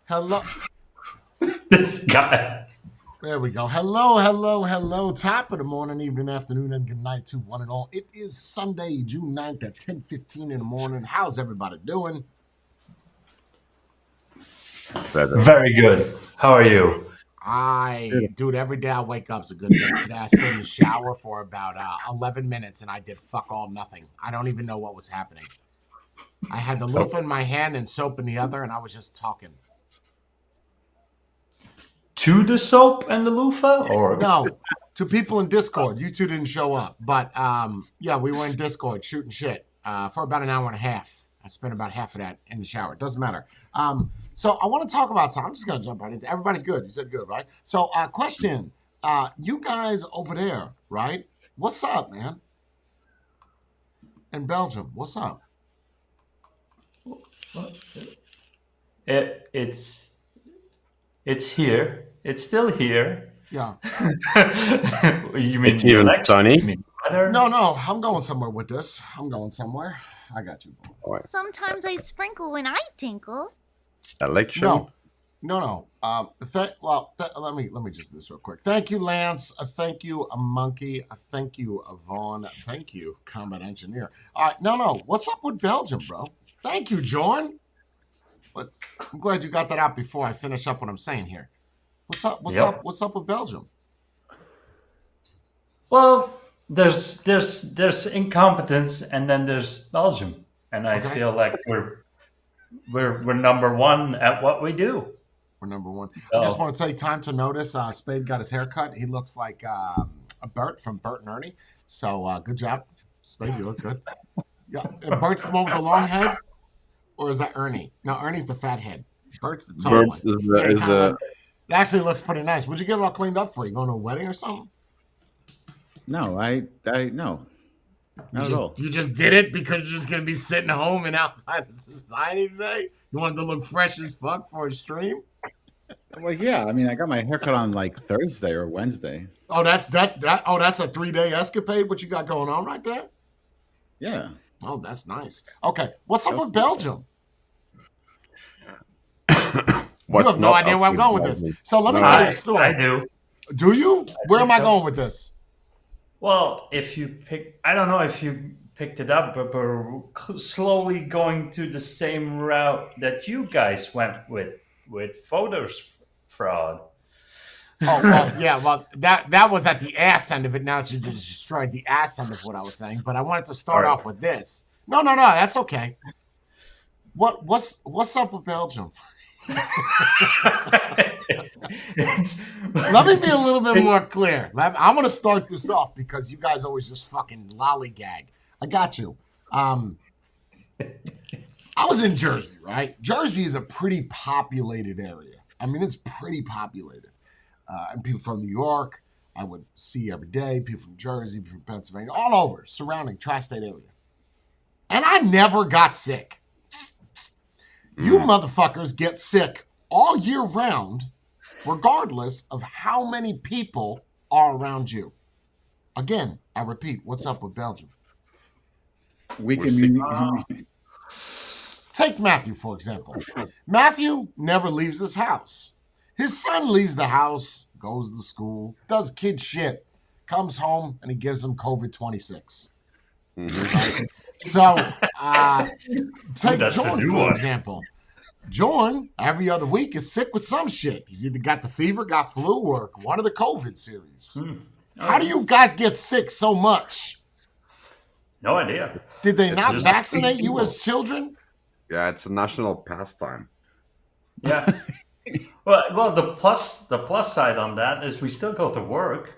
Hello. This guy. There we go. Hello, hello, hello. Top of the morning, evening, afternoon, and good night to one and all. It is Sunday, June 9th at 10:15 in the morning. How's everybody doing? Better. Very good. How are you? Dude, every day I wake up is a good day. Today I stood in the shower for about 11 minutes and I did fuck all nothing. I don't even know what was happening. I had the loofah in my hand and soap in the other, and I was just talking. To the soap and the loofah, or No, to people in Discord. You two didn't show up, but yeah, we were in Discord shooting shit for about an hour and a half. I spent about half of that in the shower. It doesn't matter. So I want to talk about something. I'm just gonna jump right into. Everybody's good. You said good, right? So, question: you guys over there, right? What's up, man? In Belgium, what's up? it's here. It's still here. Yeah. You mean It's the even election? sunny. You mean weather? No. I'm going somewhere with this. I'm going somewhere. I got you. All right. Sometimes I sprinkle when I tinkle. Election. No. Let me just do this real quick. Thank you, Lance. Thank you, a monkey. Thank you, Vaughn. Thank you, combat engineer. All right, no. What's up with Belgium, bro? Thank you, John. But I'm glad you got that out before I finish up what I'm saying here. What's up? What's up with Belgium? Well, there's incompetence, and then there's Belgium, and I Okay. feel like we're number one at what we do. We're number one. So, I just want to take time to notice Spade got his haircut. He looks like a Bert from Bert and Ernie. So good job, Spade. You look good. Yeah, and Bert's the one with the long head, or is that Ernie? No, Ernie's the fat head. Bert's the tall Bird one. is Yeah, the, is the it actually looks pretty nice. Would you get it all cleaned up for? You going to a wedding or something? No, I no, not at all. You just did it because you're just gonna be sitting home and outside of society today. You wanted to look fresh as fuck for a stream. Well, yeah, I mean, I got my haircut on like Thursday or Wednesday. Oh, that's a 3-day escapade. What you got going on right there? Yeah, Oh, that's nice. Okay, what's up with Belgium? You have no idea where I'm going with this. So let me tell you a I story. do. Do you? Where am I so. going with this? Well, if you pick, I don't know if you picked it up, but we're slowly going to the same route that you guys went with photos fraud. Oh, well, yeah, well, that was at the ass end of it. Now you just destroyed the ass end of what I was saying. But I wanted to start All right. off with this. No, that's okay. What's up with Belgium? Let me be a little bit more clear. I'm going to start this off because you guys always just fucking lollygag. I got you. I was in Jersey, right? Jersey is a pretty populated area. I mean, it's pretty populated. And people from New York, I would see every day. People from Jersey, people from Pennsylvania, all over, surrounding tri-state area. And I never got sick. You motherfuckers get sick all year round, regardless of how many people are around you. Again, I repeat, what's up with Belgium? we We're can. sick. Take Matthew, for example. Matthew never leaves his house. His son leaves the house, goes to school, does kid shit, comes home, and he gives them COVID-26. So, take That's a Jordan, new for one. example. Jordan, every other week, is sick with some shit. He's either got the fever, got flu, or one of the COVID series. How do you guys get sick so much? No idea. Did they It's not just vaccinate you people. as children? Yeah, it's a national pastime. Yeah. Well, the plus side on that is we still go to work.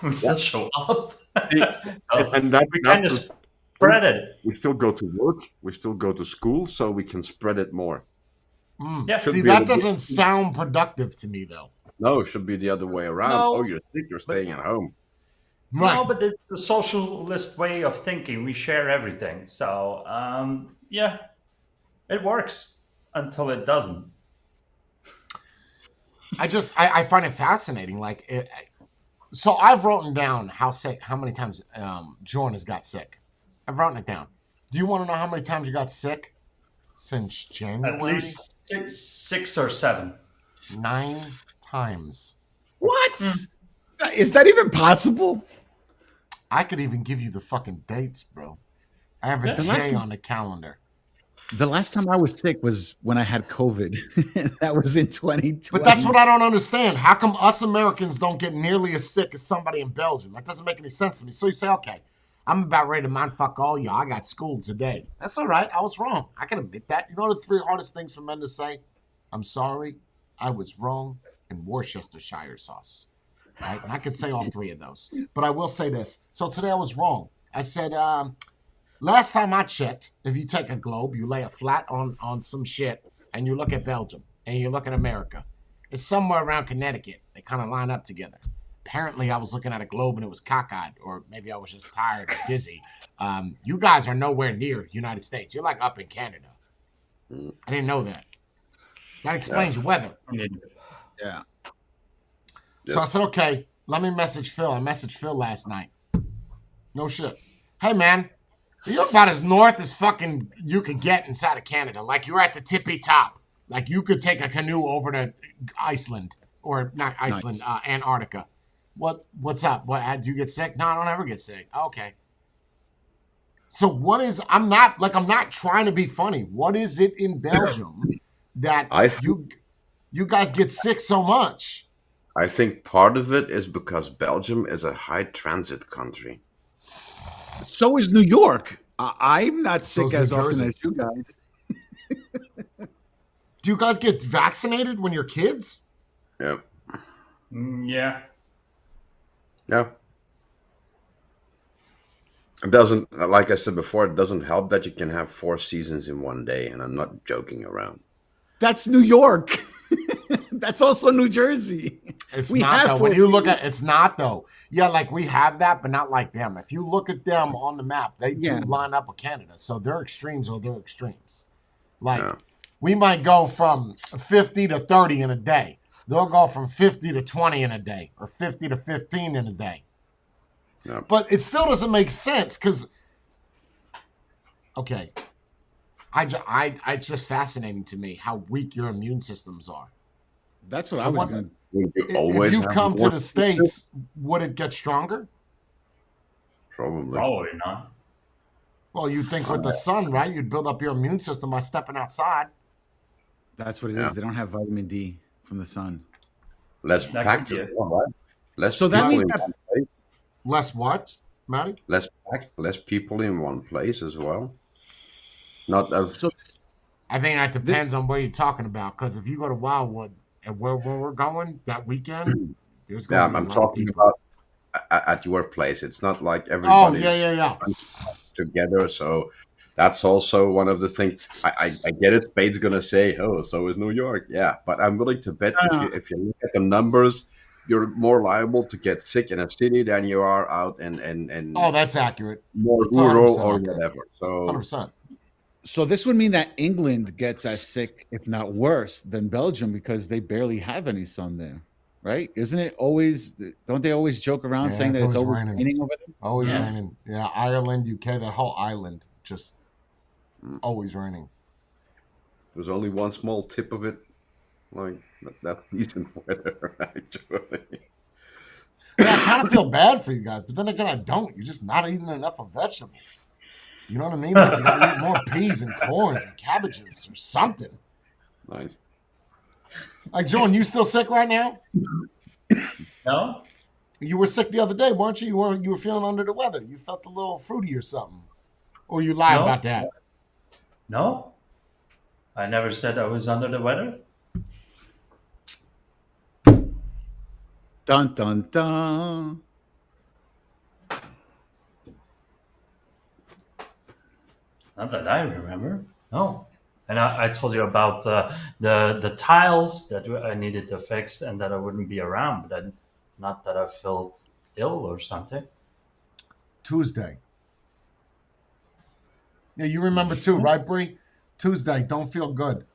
We still show up. See, and that, We kind of that's the, spread it. we still go to work, we still go to school, so we can spread it more. Yeah. Should See, be that able to- doesn't sound productive to me, though. No, it should be the other way around. No, Oh, you're sick, you're staying at home. Right. No, but it's the socialist way of thinking. We share everything. So, yeah, it works until it doesn't. I find it fascinating. So I've written down how many times Jordan has got sick. I've written it down. Do you want to know how many times you got sick since At January. least six or seven. 9 times. What? Is that even possible? I could even give you the fucking dates, bro. I have a Yeah. The last J time- on the calendar. The last time I was sick was when I had COVID. That was in 2020. But that's what I don't understand. How come us Americans don't get nearly as sick as somebody in Belgium? That doesn't make any sense to me. So you say, okay, I'm about ready to mind fuck all y'all. I got schooled today. That's all right. I was wrong. I can admit that. You know the 3 hardest things for men to say? I'm sorry. I was wrong. And Worcestershire sauce. Right? And I could say all 3 of those. But I will say this. So today I was wrong. I said, last time I checked, if you take a globe, you lay it flat on some shit, and you look at Belgium, and you look at America, it's somewhere around Connecticut. They kind of line up together. Apparently, I was looking at a globe, and it was cockeyed, or maybe I was just tired or dizzy. You guys are nowhere near United States. You're like up in Canada. I didn't know that. That explains your weather. Yeah. So I said, okay, let me message Phil. I messaged Phil last night. No shit. Hey, man. You're about as north as fucking you could get inside of Canada. Like you're at the tippy top. Like you could take a canoe over to Iceland or not Iceland, Antarctica. What's up? What? Do you get sick? No, I don't ever get sick. Okay. So what is? I'm not trying to be funny. What is it in Belgium that you guys get sick so much? I think part of it is because Belgium is a high transit country. So is New York. I'm not So sick is as New often Jersey. as you guys. Do you guys get vaccinated when you're kids? Yeah. Yeah. Yeah. It doesn't, like I said before, it doesn't help that you can have 4 seasons in one day, and I'm not joking around. That's New York. That's also New Jersey. It's We not have though. four When you look seasons. at it's not though. Yeah, like we have that, but not like them. If you look at them on the map, they Yeah. do line up with Canada. So their extremes are their extremes. Like Yeah. we might go from 50 to 30 in a day. They'll go from 50 to 20 in a day, or 50 to 15 in a day. Yeah. But it still doesn't make sense because, okay, it's just fascinating to me how weak your immune systems are. That's what I was What- going to. You If always you have come to more the seasons? States, would it get stronger? Probably. Probably not. Well, you'd think with the sun, right? You'd build up your immune system by stepping outside. That's what it is. Yeah. They don't have vitamin D from the sun. Less That could packed be as it. well, right? Less So that people means in that- one place. Less what, Matty? Less packed, less people in one place as well. Not as So I think that depends on where you're talking about. Because if you go to Wildwood and where we're going that weekend, there's yeah, going to be I'm a lot of talking people. about at your place. It's not like Oh, everybody's yeah. together. So that's also one of the things. I get it. Spade's gonna say, "Oh, so is New York." Yeah, but I'm willing to bet if you look at the numbers, you're more liable to get sick in a city than you are out in Oh, that's accurate. more it's rural 100% or accurate. whatever. So 100%. So this would mean that England gets as sick, if not worse, than Belgium because they barely have any sun there, right? Isn't it always? Don't they always joke around Yeah, saying it's that it's always always raining. raining over there? Always Yeah. raining. Yeah, Ireland, UK, that whole island, just always raining. there's only one small tip of it. Like that's decent weather, actually. Yeah, I kind of feel bad for you guys, but then again, I don't. You're just not eating enough of vegetables. You know what I mean? Like you gotta eat more peas and corns and cabbages or something. Nice. Like John, you still sick right now? No? You were sick the other day, weren't you? You were feeling under the weather. You felt a little fruity or something. Or you lied No. about that. No? I never said I was under the weather. Dun dun dun. Not that I remember. No. And I told you about the tiles that I needed to fix and that I wouldn't be around, but not that I felt ill or something. Tuesday. Yeah, you remember too, right, Bree? Tuesday, don't feel good.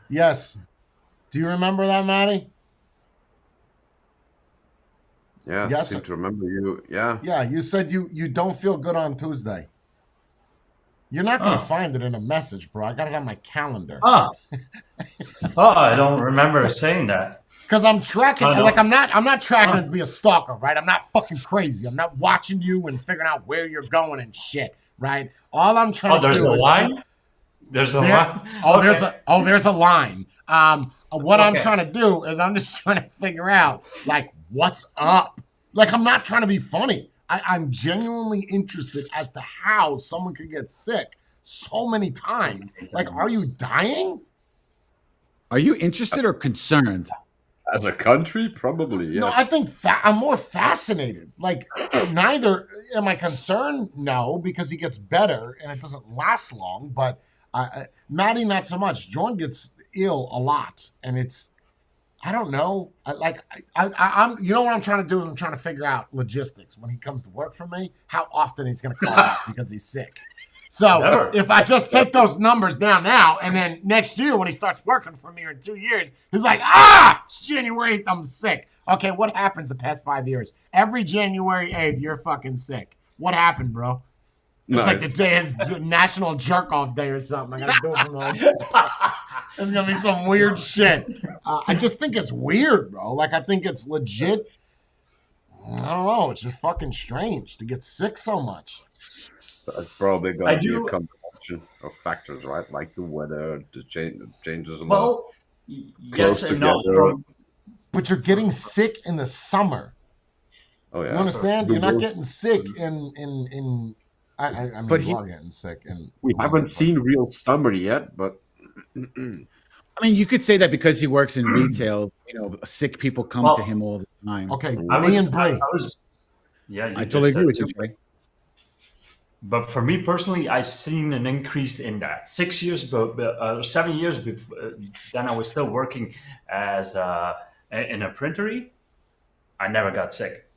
Yes. Do you remember that, Maddie? Yeah, Yes, seem sir. to remember you. Yeah. Yeah, you said you don't feel good on Tuesday. You're not gonna Oh. find it in a message, bro. I got it on my calendar. Oh. Oh, I don't remember saying that. Because I'm tracking, Oh, no. like I'm not tracking Oh. it to be a stalker, right? I'm not fucking crazy. I'm not watching you and figuring out where you're going and shit, right? All I'm trying Oh, to there's do a is line? There's a There- line? oh, Okay. there's a line. What I'm Okay. trying to do is I'm just trying to figure out like what's up. Like I'm not trying to be funny. I'm genuinely interested as to how someone could get sick so many times. Like, are you dying? Are you interested or concerned? As a country, probably, yes. No, I think I'm more fascinated. Like, neither am I concerned. No, because he gets better and it doesn't last long. But Maddie, not so much. Jordan gets ill a lot, and I don't know. I'm. You know what I'm trying to do is I'm trying to figure out logistics when he comes to work for me. How often he's going to call out because he's sick. So Never. if I just take those numbers down now, and then next year when he starts working for me in 2 years, he's like, it's January 8th, I'm sick. Okay, what happens the past 5 years? Every January 8th, you're fucking sick. What happened, bro? It's like the day is National Jerk Off Day or something. I gotta do it from home. There's gonna be some weird shit. I just think it's weird, bro. Like I think it's legit. I don't know. It's just fucking strange to get sick so much. It's probably I going to be do- a combination of factors, right? Like the weather, the changes a lot. Well, yes Close and no. together. But you're getting sick in the summer. Oh yeah. You understand? The You're not world- getting sick in. I mean, But you are getting sick, and We haven't seen real summer yet, but I mean, you could say that because he works in retail, sick people come Well, to him all the time. Okay, I me was, and Bree. I was, yeah, you I did totally that agree with too. you, Jay. But for me personally, I've seen an increase in that. 6 years, 7 years before, then I was still working as in a printery. I never got sick,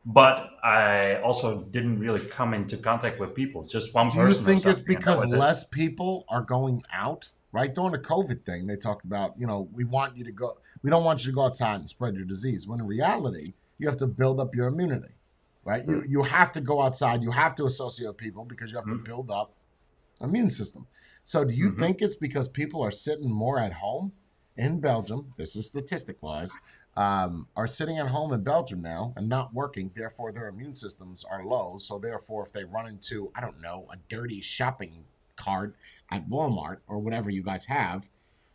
but I also didn't really come into contact with people. Just one Do you person. or think it's something, and that because was it. less people are going out? Right during the COVID thing, they talked about, we want you to go. We don't want you to go outside and spread your disease. When in reality, you have to build up your immunity. Right? You have to go outside. You have to associate with people because you have to build up immune system. So do you think it's because people are sitting more at home in Belgium? This is statistic wise. Are sitting at home in Belgium now and not working. Therefore, their immune systems are low. So therefore, if they run into, I don't know, a dirty shopping cart at Walmart or whatever you guys have,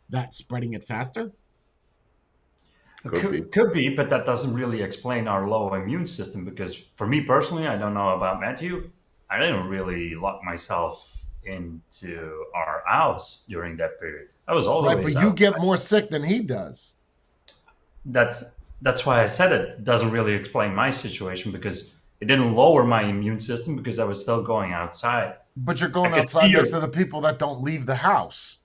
that's spreading it faster? Could be, but that doesn't really explain our low immune system. Because for me personally, I don't know about Matthew. I didn't really lock myself into our house during that period. I was always Right, but you out. get more sick than he does. That's why I said it doesn't really explain my situation, because it didn't lower my immune system because I was still going outside. But you're going I could outside see next your- to the people that don't leave the house.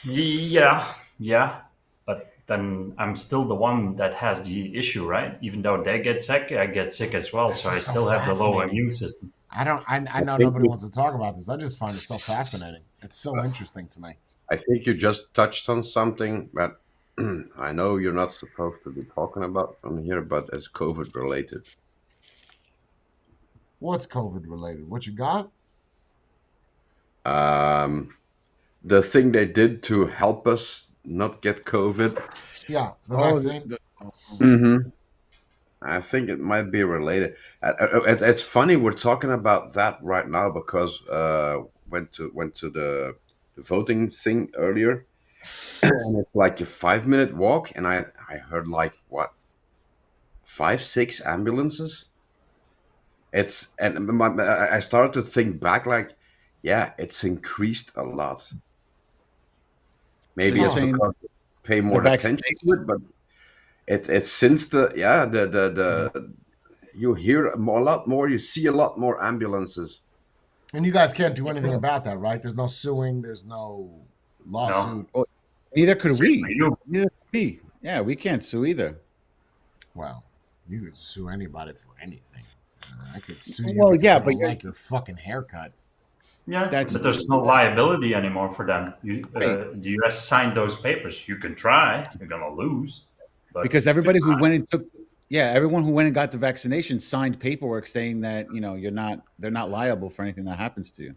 Yeah, but then I'm still the one that has the issue, right? Even though they get sick, I get sick as well. This So I is so still have the low fascinating. immune system. I know think nobody we- wants to talk about this. I just find it so fascinating. It's so interesting to me. I think you just touched on something that I know you're not supposed to be talking about on here, but it's COVID related. What's COVID related? What you got? The thing they did to help us not get COVID, Yeah, the Oh, vaccine. I think it might be related. It's funny we're talking about that right now because went to the voting thing earlier, and it's like a 5 minute walk, and I heard like what 5-6 ambulances. I started to think back like, yeah, it's increased a lot. Maybe you're it's saying because they pay more the attention to it, but it's since the you hear a lot more, you see a lot more ambulances. And you guys can't do anything about that, right? There's no suing. There's no lawsuit. neither could Same for we. you. Neither could we. Yeah, we can't sue either. Well, you could sue anybody for anything. I could sue you. Well, because yeah, I don't but you're- like your fucking haircut. Yeah, That's- but there's no liability anymore for them. You signed those papers. You can try. You're gonna lose. But because everybody who went and took, everyone who went and got the vaccination signed paperwork saying that they're not liable for anything that happens to you.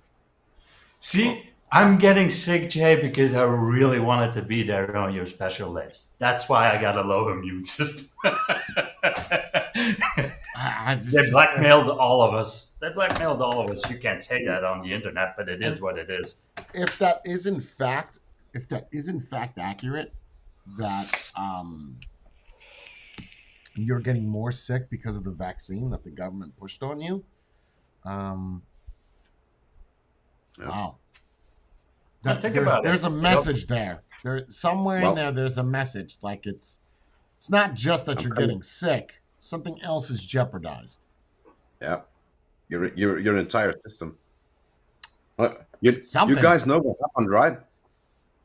see, I'm getting sick, Jay, because I really wanted to be there on your special day. That's why I got a low immune system. They blackmailed all of us. They blackmailed all of us. You can't say that on the internet, but it is what it is. If that is in fact accurate, that you're getting more sick because of the vaccine that the government pushed on you. Wow. Think about it. There's a message there. There somewhere in there. There's a message. Like it's not just that you're getting sick. Something else is jeopardized. Yeah, your entire system. You Something. guys know what happened, right?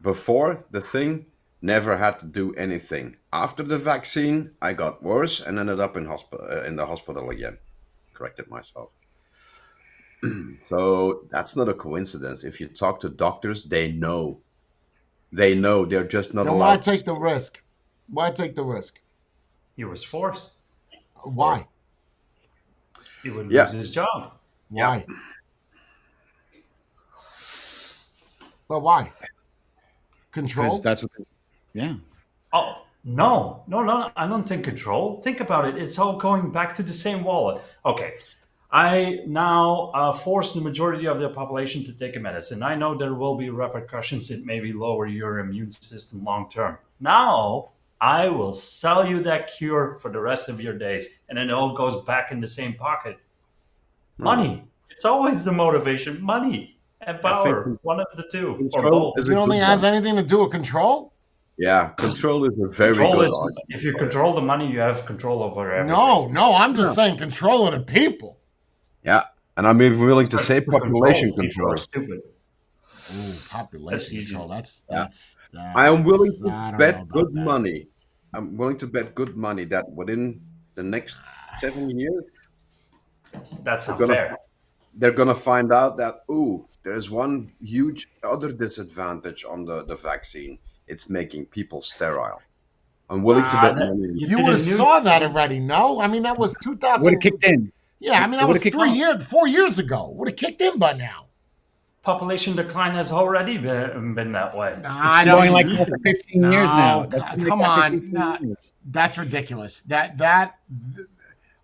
Before the thing, never had to do anything. After the vaccine, I got worse and ended up in the hospital again. Corrected myself. So that's not a coincidence. If you talk to doctors, they know. They know. They're just not Then allowed. why take the risk? Why take the risk? He was forced. Why? He would lose his job. Why? But why? Control? Because that's what. Yeah. Oh, no. I don't think control. Think about it. It's all going back to the same wallet. Okay. I now force the majority of the population to take a medicine. I know there will be repercussions. It may lower your immune system long term. Now, I will sell you that cure for the rest of your days. And then it all goes back in the same pocket. Money. It's always the motivation. Money and power. One of the two. Or both. It only has anything to do with control? Yeah, control is a very Control good is, argument. if you control the money, you have control over everything. No, I'm just saying control of the people. Yeah, and I'm even willing to say Control. population People control. are stupid. Ooh, population That's easy. control. That's I am willing I to don't know bet about good that. money. I'm willing to bet good money that within the next 7 years, That's not gonna- fair. they're gonna find out that there's one huge other disadvantage on the vaccine. It's making people sterile. I'm willing to bet money. You would have saw that already, no? I mean, that was 2000. Would have kicked in. Yeah, I mean, that It was would've kicked 4 years ago. Would have kicked in by now. Population decline has already been that way. I Going like for 15 years now. No, That's been come like that for on. 15 No. years. That's ridiculous. That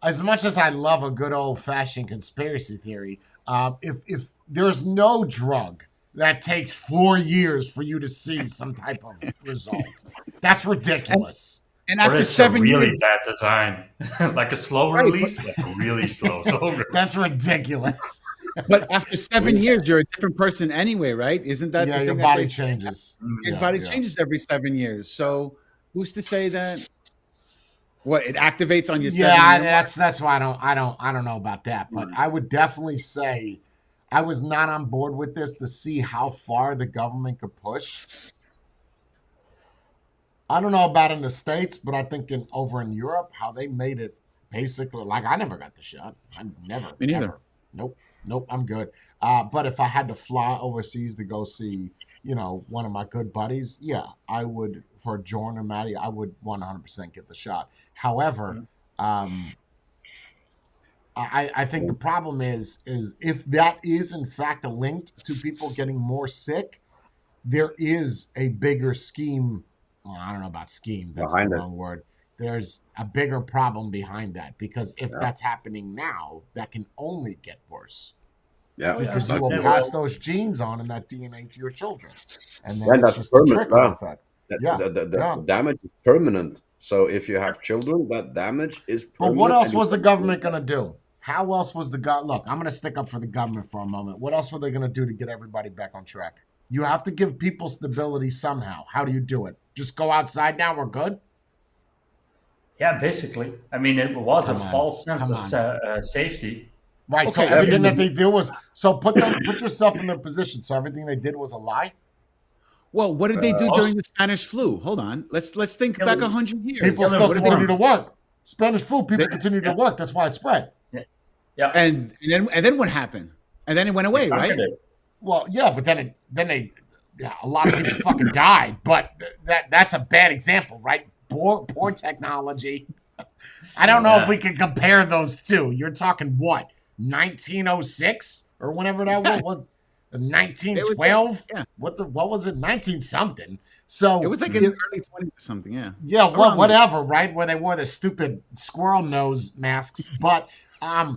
as much as I love a good old fashioned conspiracy theory, if there's no drug that takes 4 years for you to see some type of result, that's ridiculous. And Or after it's 7 a really years, bad design. Like a slow Right, release, like a really slow. That's ridiculous. but after 7 years, you're a different person anyway, right? Isn't that Yeah, the your thing body that they say? changes. Your Yeah, body yeah. changes every 7 years. So who's to say that? What it activates on your Yeah, 7 year mark? that's why I don't know about that, but I would definitely say I was not on board with this to see how far the government could push. I don't know about in the States, but I think over in Europe, how they made it basically like I never got the shot. I never. Me neither. ever. Nope, I'm good. But if I had to fly overseas to go see, one of my good buddies, yeah, I would, for Jordan or Maddie, I would 100% get the shot. However, I think the problem is if that is in fact linked to people getting more sick, there is a bigger scheme. Well, I don't know about scheme. That's Behind the it. wrong word. There's a bigger problem behind that because if that's happening now, that can only get worse Yeah, because Yeah, you will it pass will. those genes on in that DNA to your children, and then Yeah, it's that's just a permanent, trickle yeah. effect. That- Yeah, the yeah. damage is permanent. So if you have children, that damage is But permanent. what else and was the you- government going to do? How else was the Look, I'm going to stick up for the government for a moment. What else were they going to do to get everybody back on track? You have to give people stability somehow. How do you do it? Just go outside now, we're good? Yeah, basically. I mean, it was Come a on, false sense come of safety. Right, so Okay, everything that they did was... So put yourself in their position. So everything they did was a lie? Well, what did they do Also- during the Spanish flu? Hold on. Let's think Yeah, back but 100 years. People Yeah, still what did continue they- to work. Spanish flu, people They- continue to work. That's why it spread. Yeah. And then what happened? And then it went away, right? Conquered it. Well, yeah, but then a lot of people fucking died. But that's a bad example, right? poor technology. I don't know if we can compare those two. You're talking what, 1906 or whenever that was, 1912. Yeah. What was it? 19 something. So It was like in the early 20s or something, yeah. yeah, well, Around whatever, right? Where they wore the stupid squirrel nose masks. But I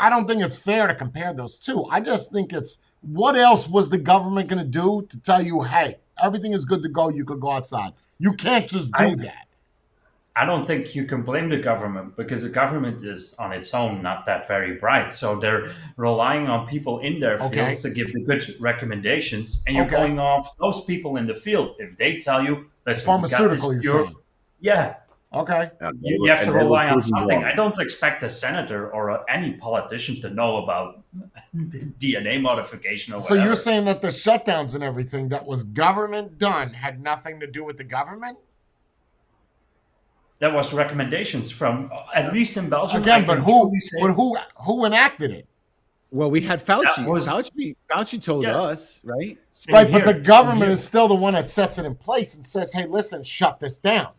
don't think it's fair to compare those two. I just think it's, what else was the government going to do to tell you, hey, everything is good to go, you could go outside? You can't just do that. I don't think you can blame the government, because the government is on its own not that very bright. So they're relying on people in their fields to give the good recommendations, and you're going off those people in the field. If they tell you, listen, Pharmaceutical, you got this you're saying. yeah, Okay. you have to rely on something. I don't expect a senator or any politician to know about DNA modification or whatever. So you're saying that the shutdowns and everything that was government done had nothing to do with the government? That was recommendations from, at least in Belgium. Again, but who enacted it? Well, we had Fauci. That was- Fauci told us, right? Same Right, but here, the government same here. is still the one that sets it in place and says, hey, listen, shut this down.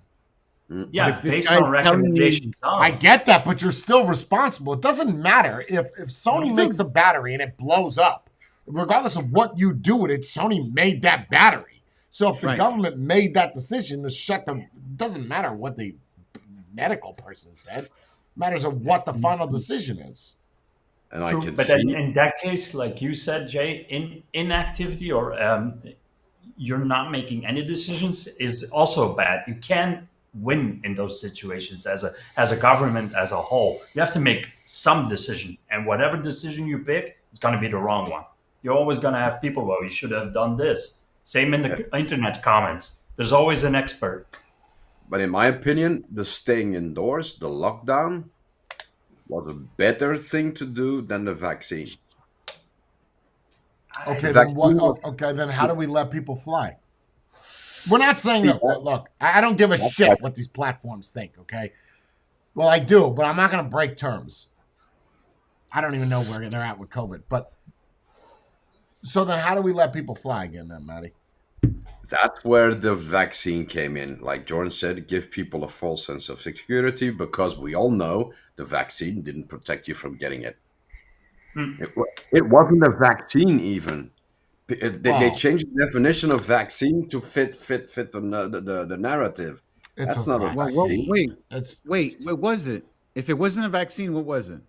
Yeah, if this based guy's on telling me- recommendations. I get that, but you're still responsible. It doesn't matter if Sony makes a battery and it blows up. Regardless of what you do with it, Sony made that battery. So if the Right. government made that decision to shut them, it doesn't matter what the medical person said. It matters of what the final decision is. And I True, can but see. then in that case, like you said, Jay, inactivity or you're not making any decisions is also bad. You can't win in those situations as a government as a whole. You have to make some decision, and whatever decision you pick, it's going to be the wrong one. You're always going to have people, well, you should have done this. Same in the internet comments. There's always an expert. But in my opinion, the staying indoors, the lockdown, was a better thing to do than the vaccine. Okay, Vaccine then what? was- Okay, then how do we let people fly? We're not saying that. Look, I don't give a shit what these platforms think. Okay, well, I do, but I'm not going to break terms. I don't even know where they're at with COVID. But so then, how do we let people fly again, then, Matty? That's where the vaccine came in. Like Jordan said, give people a false sense of security, because we all know the vaccine didn't protect you from getting it. It wasn't a vaccine even. They changed the definition of vaccine to fit the narrative. It's That's a not a vaccine. vaccine. Wait, what was it? If it wasn't a vaccine, what was it?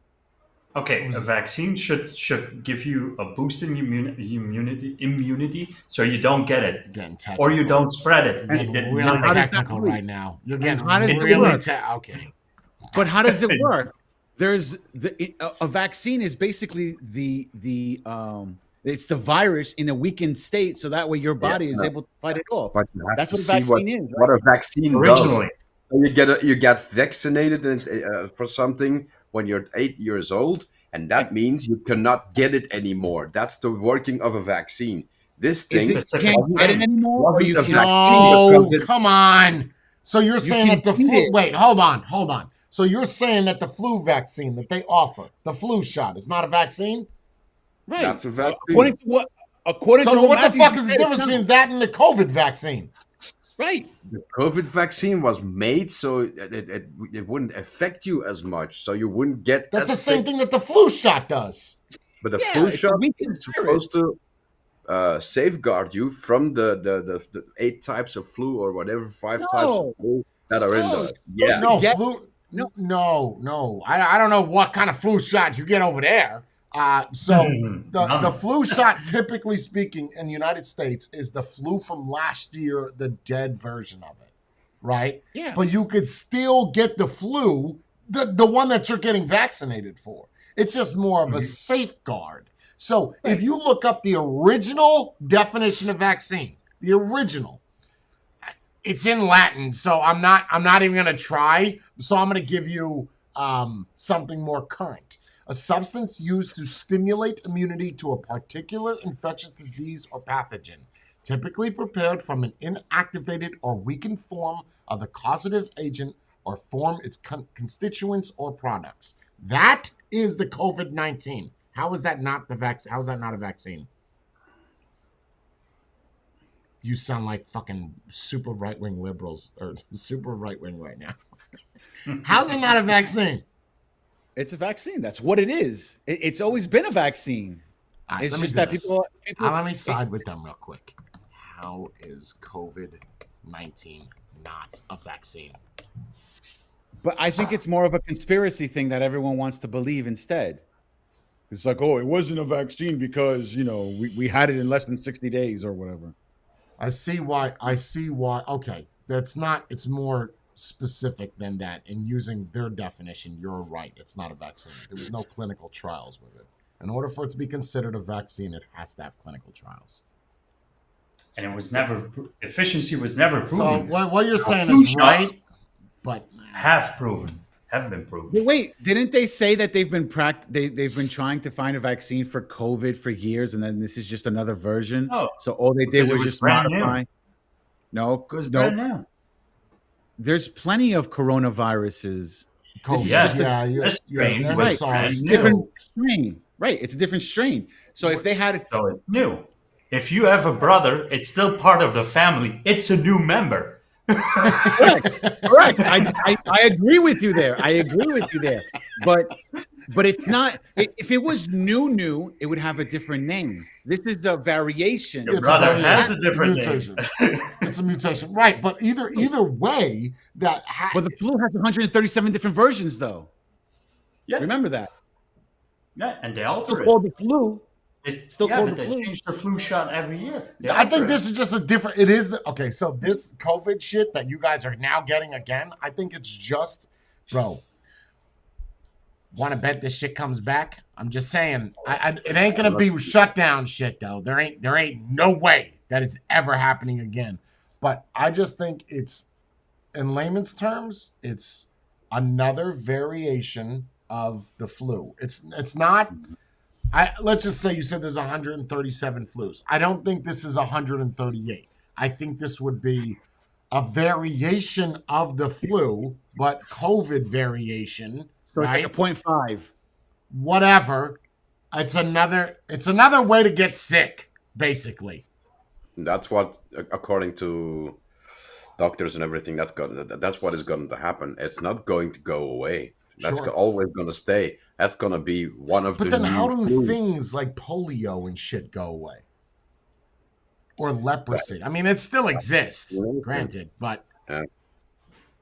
Okay, a vaccine should give you a boost in immunity, so you don't get it, Getting technical. or you don't spread it. Getting It- really how does that technical work? right now. You're getting how does it really work? okay. But how does it work? There's a vaccine is basically it's the virus in a weakened state, so that way your body is able to fight it off. But you have That's to what a see vaccine is, right? what a vaccine Originally. does. So you get vaccinated for something when you're 8 years old, and that means you cannot get it anymore. That's the working of a vaccine. This Is thing it, you can't get it anymore, or wasn't you a can vaccine. Oh, because it- come on. So you're saying can that the eat flu... it. Wait, hold on. So you're saying that the flu vaccine that they offer, the flu shot, is not a vaccine? right. That's a vaccine. According to what? According So to what the Matthews fuck is the said, difference it's not. between that and the COVID vaccine? Right. The COVID vaccine was made so it wouldn't affect you as much, so you wouldn't get That's the as same sick. thing that the flu shot does. But the Yeah, flu it's a shot weakened is supposed to safeguard you from the 8 types of flu or whatever 5 types No. of flu that are in No. there. Yeah, No, Yeah. flu... No. No. I don't know what kind of flu shot you get over there. The flu shot, typically speaking, in the United States is the flu from last year, the dead version of it, right? Yeah. But you could still get the flu, the one that you're getting vaccinated for. It's just more of a safeguard. So if you look up the original definition of vaccine, the original, it's in Latin, so I'm not even gonna try. So I'm gonna give you something more current. A substance used to stimulate immunity to a particular infectious disease or pathogen, typically prepared from an inactivated or weakened form of the causative agent or form its constituents or products. That is the COVID-19. How is that not the vaccine? How is that not a vaccine? You sound like fucking super right wing liberals or super right wing right now. How's it not a vaccine? It's a vaccine. That's what it is. It's always been a vaccine. All right, It's let me just do that this. people Let me side with them real quick. How is COVID-19 not a vaccine? But I think it's more of a conspiracy thing that everyone wants to believe instead. It's like, oh, it wasn't a vaccine because, we had it in less than 60 days or whatever. I see why. Okay, it's more specific than that. And using their definition, you're right. It's not a vaccine. There was no clinical trials with it. In order for it to be considered a vaccine, it has to have clinical trials. And it was never efficiency was never So proven. what you're saying Flu is right, shots but have been proven. But wait, didn't they say that they've been they've been trying to find a vaccine for COVID for years, and then this is just another version? No, So all they did because it was was just brand new. modify. No, It was no. brand new. There's plenty of coronaviruses. COVID, Yes. this strain was Right, SARS, brand it's a new. different strain. Right, it's a different strain. So if they had So it's new. If you have a brother, it's still part of the family. It's a new member. correct, I agree with you there. But it's not. If it was new, it would have a different name. This is a variation. Your It's brother a has a different mutation. name. It's a mutation, right? But either way, But the flu has 137 different versions, though. Yeah. Remember that. Yeah, and they Still alter it. called the flu. It's still called but the they flu. change the flu shot every year. They I alter think it. this is just a different. It is okay. So this COVID shit that you guys are now getting again, I think it's just, bro. Want to bet this shit comes back? I'm just saying, it ain't gonna be shutdown shit though. There ain't no way that is ever happening again. But I just think it's, in layman's terms, it's another variation of the flu. It's not. Let's just say you said there's 137 flus. I don't think this is 138. I think this would be a variation of the flu, but COVID variation. So it's right? like a 0.5. Whatever. It's another way to get sick, basically. That's what, according to doctors and everything, that's what is going to happen. It's not going to go away. That's Sure. always going to stay. That's going to be one of But the then new how do flu. things like polio and shit go away? Or leprosy? I mean, it still exists, Yeah. granted, but Yeah.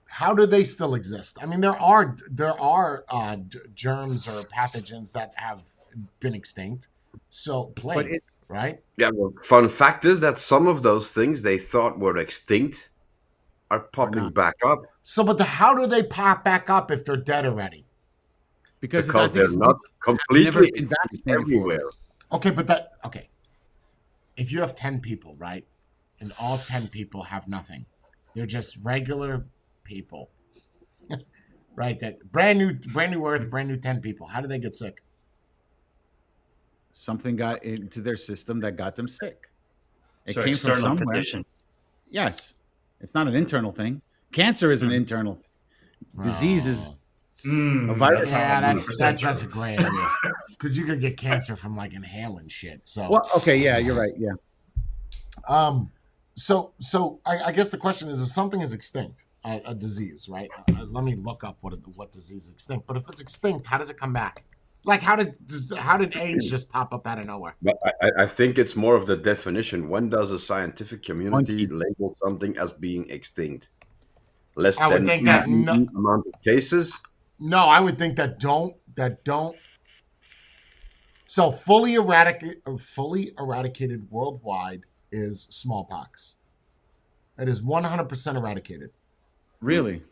how do they still exist? I mean, there are germs or pathogens that have been extinct. So plague, right? Yeah, well, fun fact is that some of those things they thought were extinct are popping not. back up So, but how do they pop back up if they're dead already? Because because they're not never completely been vaccinated for it. everywhere. Okay. If you have 10 people, right? And all 10 people have nothing. They're just regular people. Right? That brand new earth, brand new 10 people. How do they get sick? Something got into their system that got them sick. It So came from external somewhere. conditions. Yes. It's not an internal thing. Cancer is an internal thing. Disease is a virus. Yeah, that's 100% a gray area. Because you could get cancer from like inhaling shit. So Well, okay, yeah, you're right. Yeah. So I guess the question is, if something is extinct, a disease, right? Let me look up what disease is extinct. But if it's extinct, how does it come back? Like, how did AIDS just pop up out of nowhere? But I think it's more of the definition. When does a scientific community Monkey. label something as being extinct? Less I would than think that amount of cases? No, I would think that don't. So fully eradicated worldwide is smallpox. It is 100% eradicated. Really?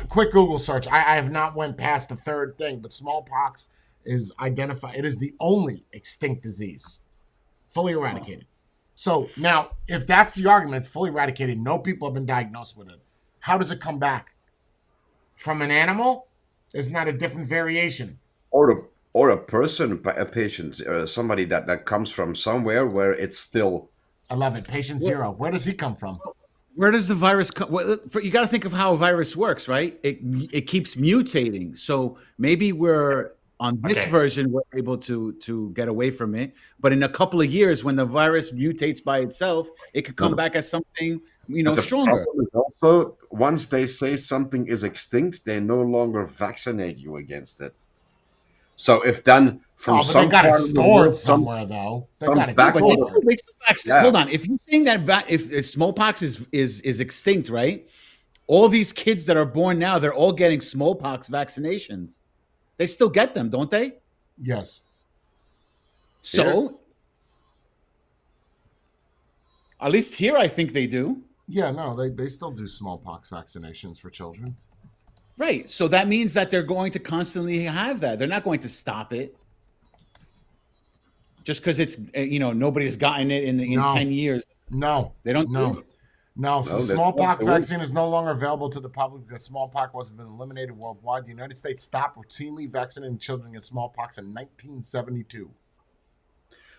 Quick Google search. I have not went past the third thing, but smallpox is identified. It is the only extinct disease, fully eradicated. So now, if that's the argument, it's fully eradicated. No people have been diagnosed with it. How does it come back? From an animal? Isn't that a different variation? Or a person, a patient, somebody that comes from somewhere where it's still. I love it. Patient zero. Where does he come from? Where does the virus come? Well, you got to think of how a virus works, right? It keeps mutating. So maybe we're On this Okay. version, we're able to get away from it. But in a couple of years, when the virus mutates by itself, it could come back as something But the stronger. problem is also once they say something is extinct, they no longer vaccinate you against it. So if then from Oh, but they some got it part of the stored world, somewhere, though. They some got it back- But stored. they still Yeah. Hold on. If you're saying that if smallpox is extinct, right? All these kids that are born now, they're all getting smallpox vaccinations. They still get them, don't they? Yes. So, at least here, I think they do. Yeah, no, they still do smallpox vaccinations for children. Right. So that means that they're going to constantly have that. They're not going to stop it just because it's nobody has gotten it in No. 10 years. No, They don't. no. No, so No, that's smallpox not the vaccine is no longer available to the public because smallpox wasn't been eliminated worldwide. The United States stopped routinely vaccinating children against smallpox in 1972.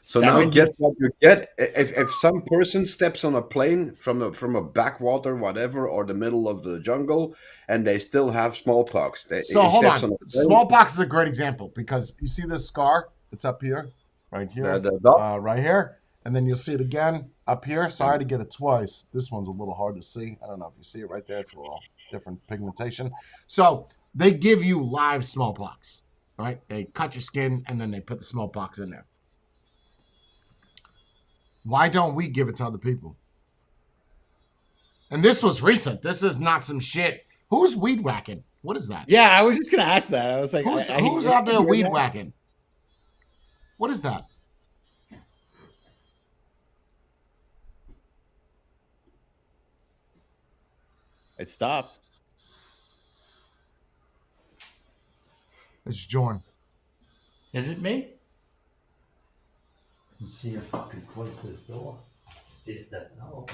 So now get what you get. If some person steps on a plane from a backwater, whatever, or the middle of the jungle, and they still have smallpox. So he hold steps on. a plane, Smallpox is a great example because you see this scar? It's up here, right here, the dot. right here, and then you'll see it again up here. So I had to get it twice. This one's a little hard to see. I don't know if you see it right there. It's a little different pigmentation. So they give you live smallpox, right? They cut your skin and then they put the smallpox in there. Why don't we give it to other people? And this was recent. This is not some shit. Who's weed whacking? What is that? Yeah, I was just gonna ask that. I was like, Who's out there weed whacking? What is that? It stopped. It's Jorn. Is it me? Let's see if I can close this door. See if that no.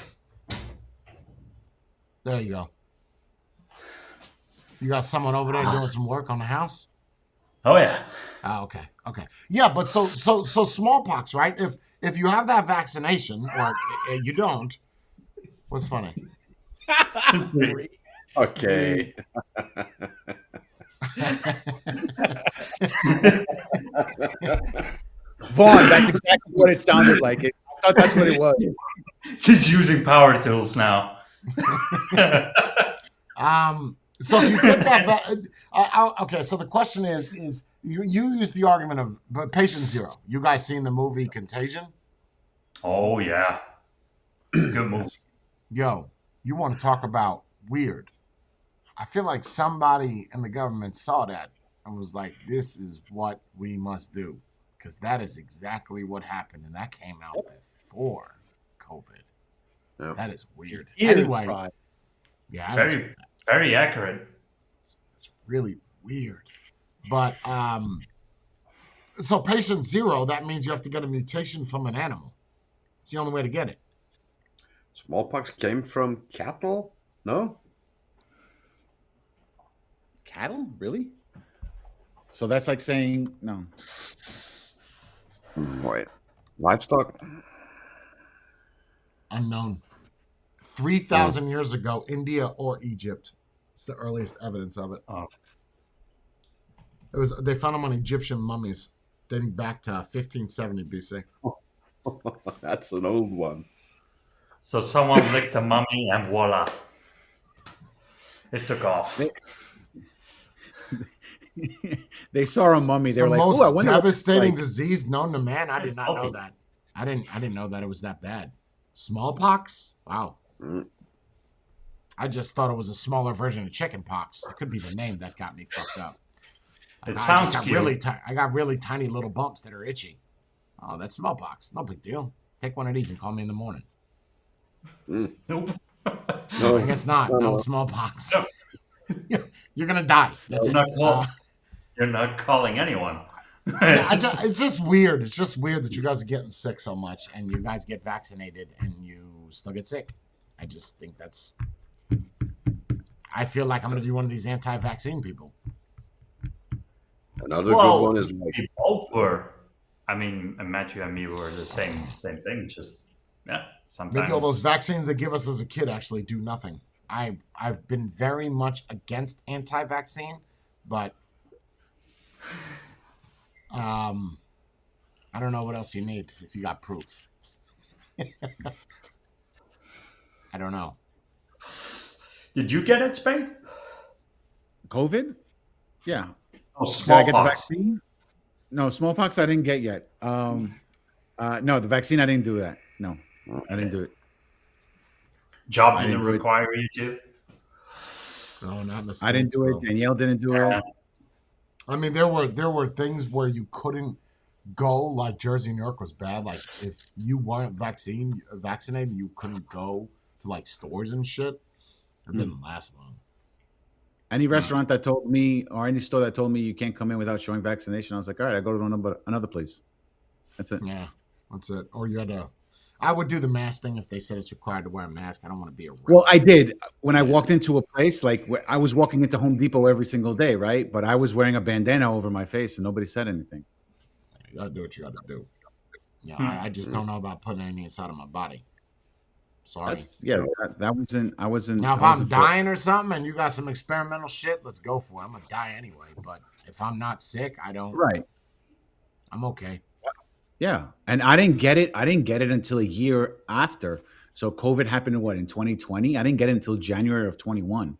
There you go. You got someone over there doing some work on the house? Oh yeah. Oh, okay. Okay. Yeah, but so smallpox, right? If you have that vaccination or you don't, what's funny? Okay. Vaughn, that's exactly what it sounded like. I thought that's what it was. She's using power tools now. So if you get that, okay. So the question is you use the argument of but patient zero. You guys seen the movie Contagion? Oh yeah. Good movie. Yo, you want to talk about weird? I feel like somebody in the government saw that and was like, "This is what we must do," because that is exactly what happened, and that came out before COVID. Yep. That is weird. Ear Anyway, pride. yeah, that is- Very, very accurate. it's really weird. But so patient zero, that means you have to get a mutation from an animal. It's the only way to get it. Smallpox came from cattle? No? Cattle? Really? So that's like saying no. Wait. Livestock? Unknown. 3,000 years ago, India or Egypt. It's the earliest evidence of it. Oh. They found them on Egyptian mummies dating back to 1570 BC. That's an old one. So someone licked a mummy and voila. It took off. They saw a mummy. It's They're the like, most "Oh, I wonder what it's devastating like." disease known to man. I did It's not know healthy. that. I didn't know that it was that bad. Smallpox? Wow. Mm. I just thought it was a smaller version of chicken pox. It could be the name that got me fucked up. It I sounds just got cute. I got really tiny little bumps that are itchy. Oh, that's smallpox. No big deal. Take one of these and call me in the morning. Nope. No, I guess not. No. No smallpox. You're gonna die. That's You're it. not, you're not calling anyone. It's just weird. It's just weird that you guys are getting sick so much, and you guys get vaccinated and you still get sick. I just think that's. I feel like I'm gonna be one of these anti-vaccine people. Another Well, good one is like we both were. I mean, Matthew and me were the same thing. Just yeah, sometimes. Maybe all those vaccines they give us as a kid actually do nothing. I've been very much against anti-vaccine, but I don't know what else you need if you got proof. I don't know. Did you get it, Spade? COVID? Yeah. Oh, Did I get the smallpox. vaccine? No, smallpox I didn't get yet. No, the vaccine I didn't do that. No, I didn't do it. Job I didn't didn't do it. require you to. No, not mistakes. I didn't do it. Danielle didn't do Yeah. it. I mean, there were things where you couldn't go. Like Jersey, New York was bad. Like if you weren't vaccinated, you couldn't go to like stores and shit. It didn't last long. Any restaurant that told me, or any store that told me you can't come in without showing vaccination, I was like, all right, I go to another place. That's it. Yeah, that's it. Or you had to. I would do the mask thing if they said it's required to wear a mask. I don't want to be a. Well, I did when I walked into a place. Like I was walking into Home Depot every single day, right? But I was wearing a bandana over my face, and nobody said anything. You gotta do what you gotta do. Yeah, I just don't know about putting anything inside of my body. Sorry. That wasn't. I wasn't. Now, if I I'm wasn't for- dying or something and you got some experimental shit, let's go for it. I'm gonna die anyway. But if I'm not sick, I don't. right. I'm okay. Yeah, and I didn't get it. I didn't get it until a year after. So COVID happened in 2020. I didn't get it until January of 21.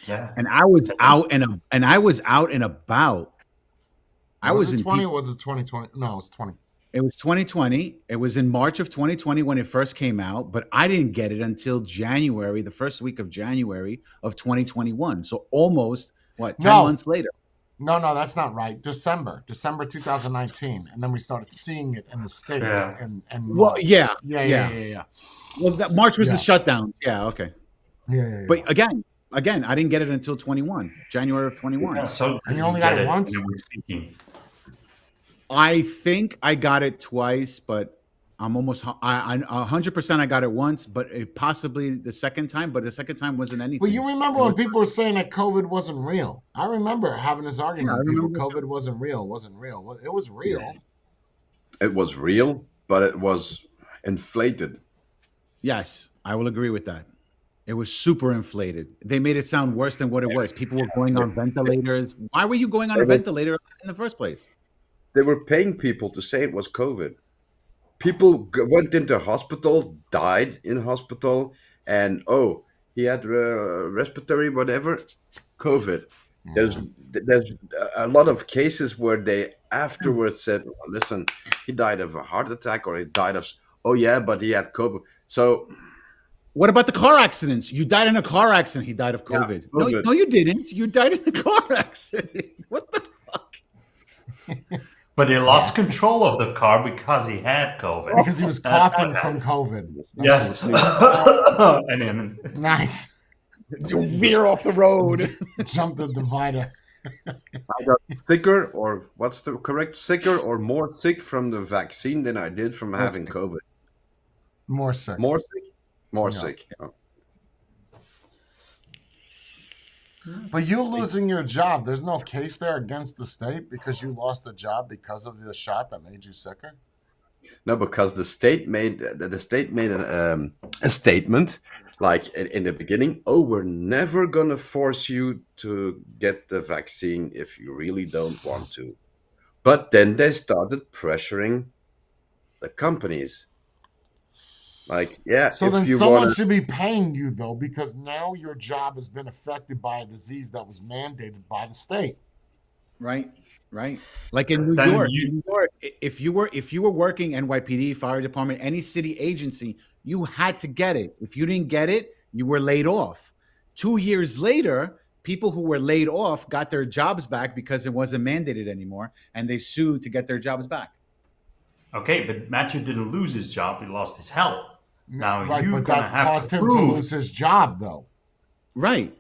Yeah. And I was out and I was out and about. I was it in 20 or was it 2020? No, it was 20. It was 2020. It was in March of 2020 when it first came out, but I didn't get it until January, the first week of January of 2021. So almost 10 No. months later. No, that's not right. December 2019, and then we started seeing it in the states. Yeah. And Well, March. yeah. Yeah. Well, March was Yeah. the shutdown. Yeah, okay. Yeah. But again, I didn't get it until 21, January of 21. Yeah, so And you only got get it once? when we're speaking. I think I got it twice, but I'm almost 100% I got it once, but possibly the second time. But the second time wasn't anything. But you remember when people were saying that COVID wasn't real? I remember having this argument. Yeah, I with people, remember. COVID wasn't real. Well, it was real. It was real, but it was inflated. Yes, I will agree with that. It was super inflated. They made it sound worse than what it was. People were going on ventilators. Why were you going on a ventilator in the first place? They were paying people to say it was COVID. People went into hospital, died in hospital, and he had respiratory whatever, COVID. There's a lot of cases where they afterwards said, well, listen, he died of a heart attack or he died of, but he had COVID. So What about the car accidents? You died in a car accident. He died of Yeah, COVID. COVID. No, you didn't. You died in a car accident. What the fuck? But he lost control of the car because he had COVID. Because he was coughing from COVID. Yes. And then Nice. Veer off the road. Jump the divider. I got sicker, or what's the correct, sicker or more sick from the vaccine than I did from having sick. COVID. More sick. More sick? More Yeah. sick. Oh. But you losing your job, there's no case there against the state because you lost the job because of the shot that made you sicker? No, because the state made a statement, like in the beginning. We're never gonna force you to get the vaccine if you really don't want to. But then they started pressuring the companies. Like, So if then you someone wanna, should be paying you, though, because now your job has been affected by a disease that was mandated by the state. Right. Like in New Then York, you- if you were working NYPD, fire department, any city agency, you had to get it. If you didn't get it, you were laid off. 2 years later, people who were laid off got their jobs back because it wasn't mandated anymore, and they sued to get their jobs back. Okay, but Matthew didn't lose his job; he lost his health. Now Right, you're but gonna that have caused to him to prove. lose his job, though. Right.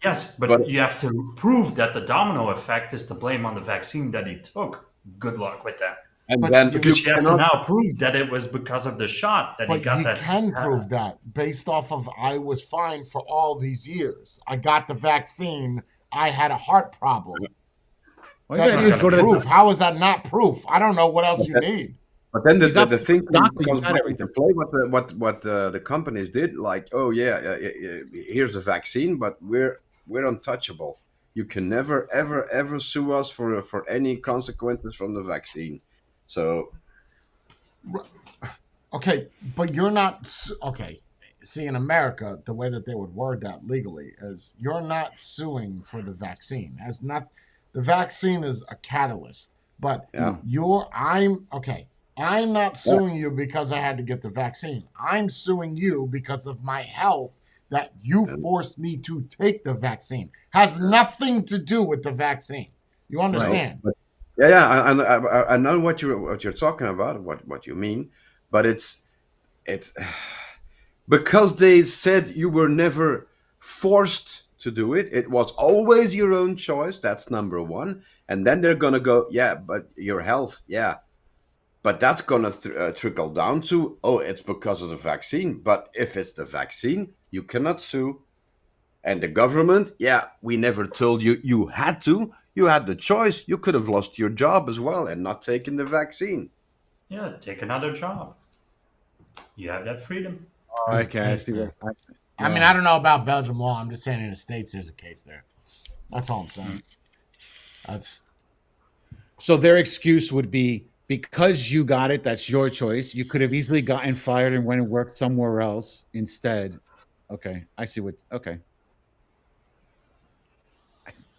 Yes, but But- you have to prove that the domino effect is to blame on the vaccine that he took. Good luck with that. and But then you- Because you have to cannot- now prove that it was because of the shot that he But got he that. can prove that based off of I was fine for all these years. I got the vaccine. I had a heart problem. All you That gotta do is is go to the proof. How is that not proof? I don't know what else you need. But then You got the thing doctor, you comes got back everything. into play. What the companies did, like, here's a vaccine, but we're untouchable. You can never, ever, ever sue us for any consequences from the vaccine. So Okay, but you're not okay. See, in America, the way that they would word that legally is you're not suing for the vaccine. As not the vaccine is a catalyst, but yeah, I'm okay. I'm not yeah, suing you because I had to get the vaccine. I'm suing you because of my health that you and forced me to take the vaccine. Has nothing to do with the vaccine. You Right. understand? but yeah, yeah, I know what you're talking about, what you mean, but it's because they said you were never forced to do it. It was always your own choice. That's number one. And then they're gonna go, yeah, but your health, yeah, but that's gonna trickle down to, oh, it's because of the vaccine. But if it's the vaccine, you cannot sue. And the government, yeah, we never told you you had to. You had the choice. You could have lost your job as well and not taken the vaccine. Yeah, take another job. You have that freedom. There's a Okay, I case see there. what. I mean, Yeah. I don't know about Belgium law. I'm just saying in the States, there's a case there. That's all I'm saying. That's So their excuse would be because you got it, that's your choice. You could have easily gotten fired and went and worked somewhere else instead. Okay, I see what. Okay,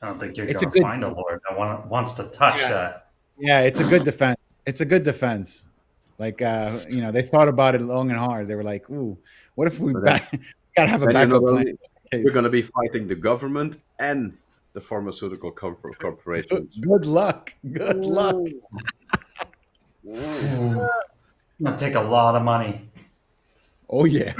I don't think you're it's a going to good. find a lawyer that wants to touch Yeah. that. Yeah, it's a good defense. It's a good defense. Like they thought about it long and hard. They were like, "Ooh, what if we But then, gotta have a then you're not backup plan?" only in you're case. going to be fighting the government and the pharmaceutical corporations. Good luck. Good luck. It's going to take a lot of money. Oh yeah.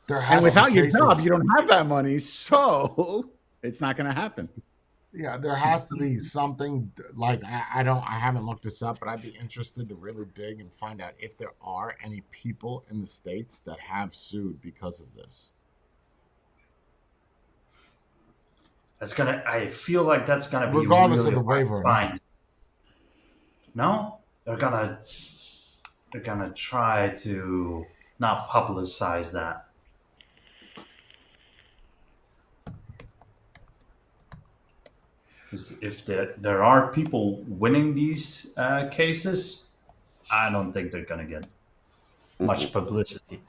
there has And without to be your cases, job, you don't have that money, so it's not going to happen. Yeah, there has to be something like I haven't looked this up, but I'd be interested to really dig and find out if there are any people in the States that have sued because of this. I feel like that's gonna be Regardless really of the hard waiver to or not. find. No, they're gonna try to not publicize that. If there are people winning these cases, I don't think they're gonna get much publicity.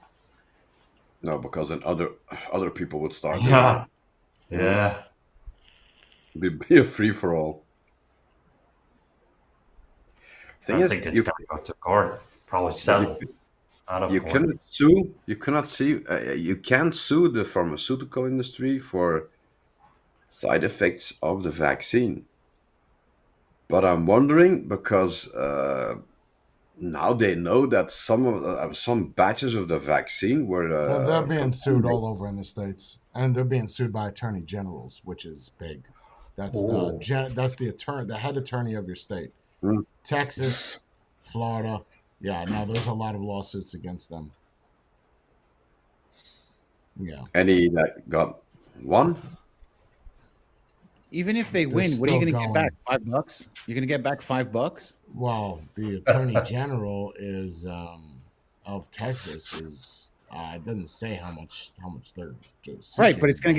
No, because then other people would start doing Yeah, it. yeah. Be a free for all. Thing I is, think it's you gonna go to court. Probably settle out of you court. cannot sue. You cannot sue. You can't sue the pharmaceutical industry for side effects of the vaccine. But I'm wondering because now they know that some batches of the vaccine were Well, they're being sued contaminated. all over in the States, and they're being sued by attorney generals, which is big. That's Oh. the head attorney of your state. Mm. Texas, Florida. Yeah, no, there's a lot of lawsuits against them. Yeah. Any that got one. Even if they They're win, what are you still going to get going. back? $5? You're going to get back $5? Well, the attorney general is of Texas is it doesn't say how much they're Right, but seeking,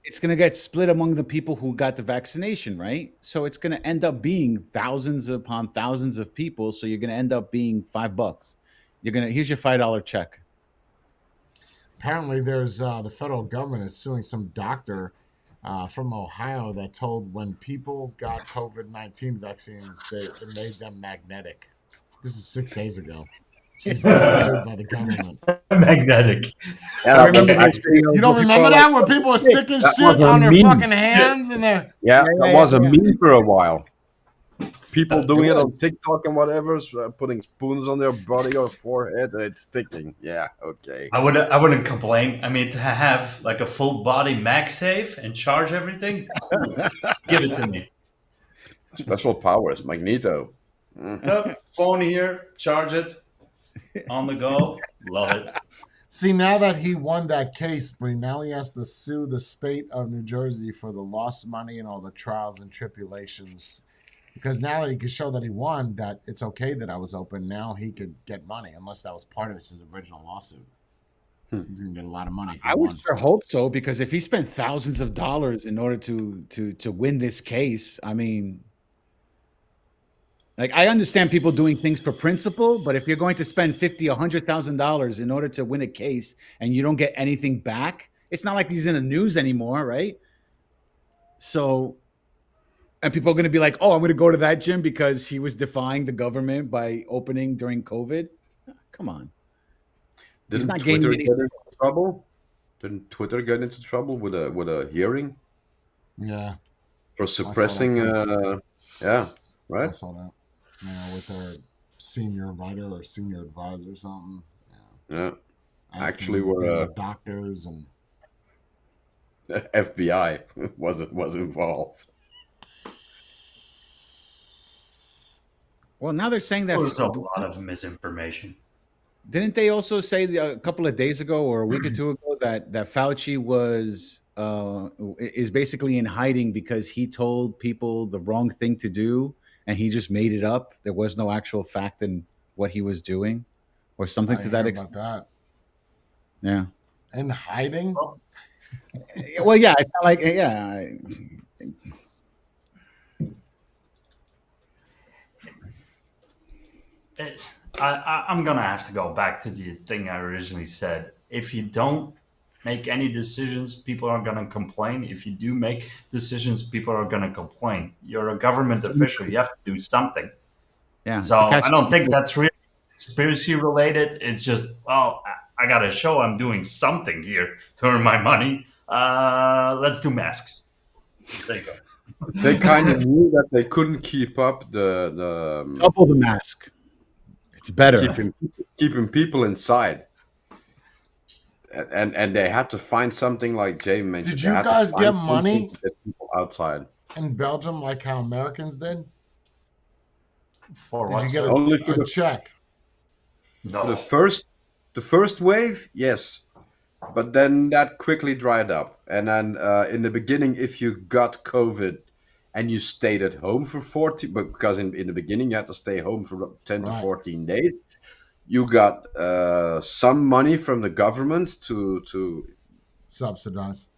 it's going to get split among the people who got the vaccination, right? So it's going to end up being thousands upon thousands of people. So you're going to end up being $5. Here's your $5 check. Apparently, there's the federal government is suing some doctor from Ohio that told when people got COVID-19 vaccines, it made them magnetic. This is 6 days ago. She's getting sued by the government. Magnetic. Yeah, I remember those actually, videos You don't where remember people are that where people are sticking That shit was a on their meme. fucking hands and their yeah, Yeah, that yeah, was a yeah. meme for a while. People doing it on was. TikTok and whatever, putting spoons on their body or forehead, and it's sticking. Yeah, okay. I wouldn't complain. I mean, to have like a full body MagSafe and charge everything, cool. Give it to me. Special powers, Magneto. Yep, phone here, charge it, on the go. Love it. See, now that he won that case, Bree, now he has to sue the state of New Jersey for the lost money and all the trials and tribulations. Because now that he could show that he won, that it's okay that I was open, now he could get money, unless that was part of his original lawsuit. He's gonna get a lot of money. If he I would won. sure hope so, because if he spent thousands of dollars in order to win this case, I mean, like, I understand people doing things for principle, but if you're going to spend $50,000, $100,000 in order to win a case and you don't get anything back, it's not like he's in the news anymore, right? So, and people are going to be like, "Oh, I'm going to go to that gym because he was defying the government by opening during COVID." Come on. Didn't not Twitter gaining get any- into trouble? Didn't Twitter get into trouble with a hearing Yeah, for suppressing? too. Yeah, I right. saw that. With their senior writer or senior advisor or something. Yeah, Asking Actually, them if they we're, were doctors and FBI was involved. Well, now they're saying that. There's a lot of misinformation. Didn't they also say a couple of days ago or a week or two ago that Fauci was is basically in hiding because he told people the wrong thing to do and he just made it up? There was no actual fact in what he was doing, or something I to that hear extent. about Yeah. that. In hiding? Well, yeah, it's not like I'm gonna have to go back to the thing I originally said. If you don't make any decisions, people are gonna complain. If you do make decisions, people are gonna complain. You're a government official. You have to do something. Yeah. So I don't think that's really conspiracy related. It's just, well, I got to show I'm doing something here to earn my money. Let's do masks. There you go. They kind of knew that they couldn't keep up the double the mask. It's better. keeping people inside, and they had to find something like Jay mentioned. Did They you had to guys find get something money? to get people outside? In Belgium, like how Americans did? For Did what? you get Only for a the- check? For the first wave, yes, but then that quickly dried up. And then in the beginning, if you got COVID and you stayed at home for 14, but because in the beginning you had to stay home for 10 to Right. 14 days, you got some money from the government to Subsidized.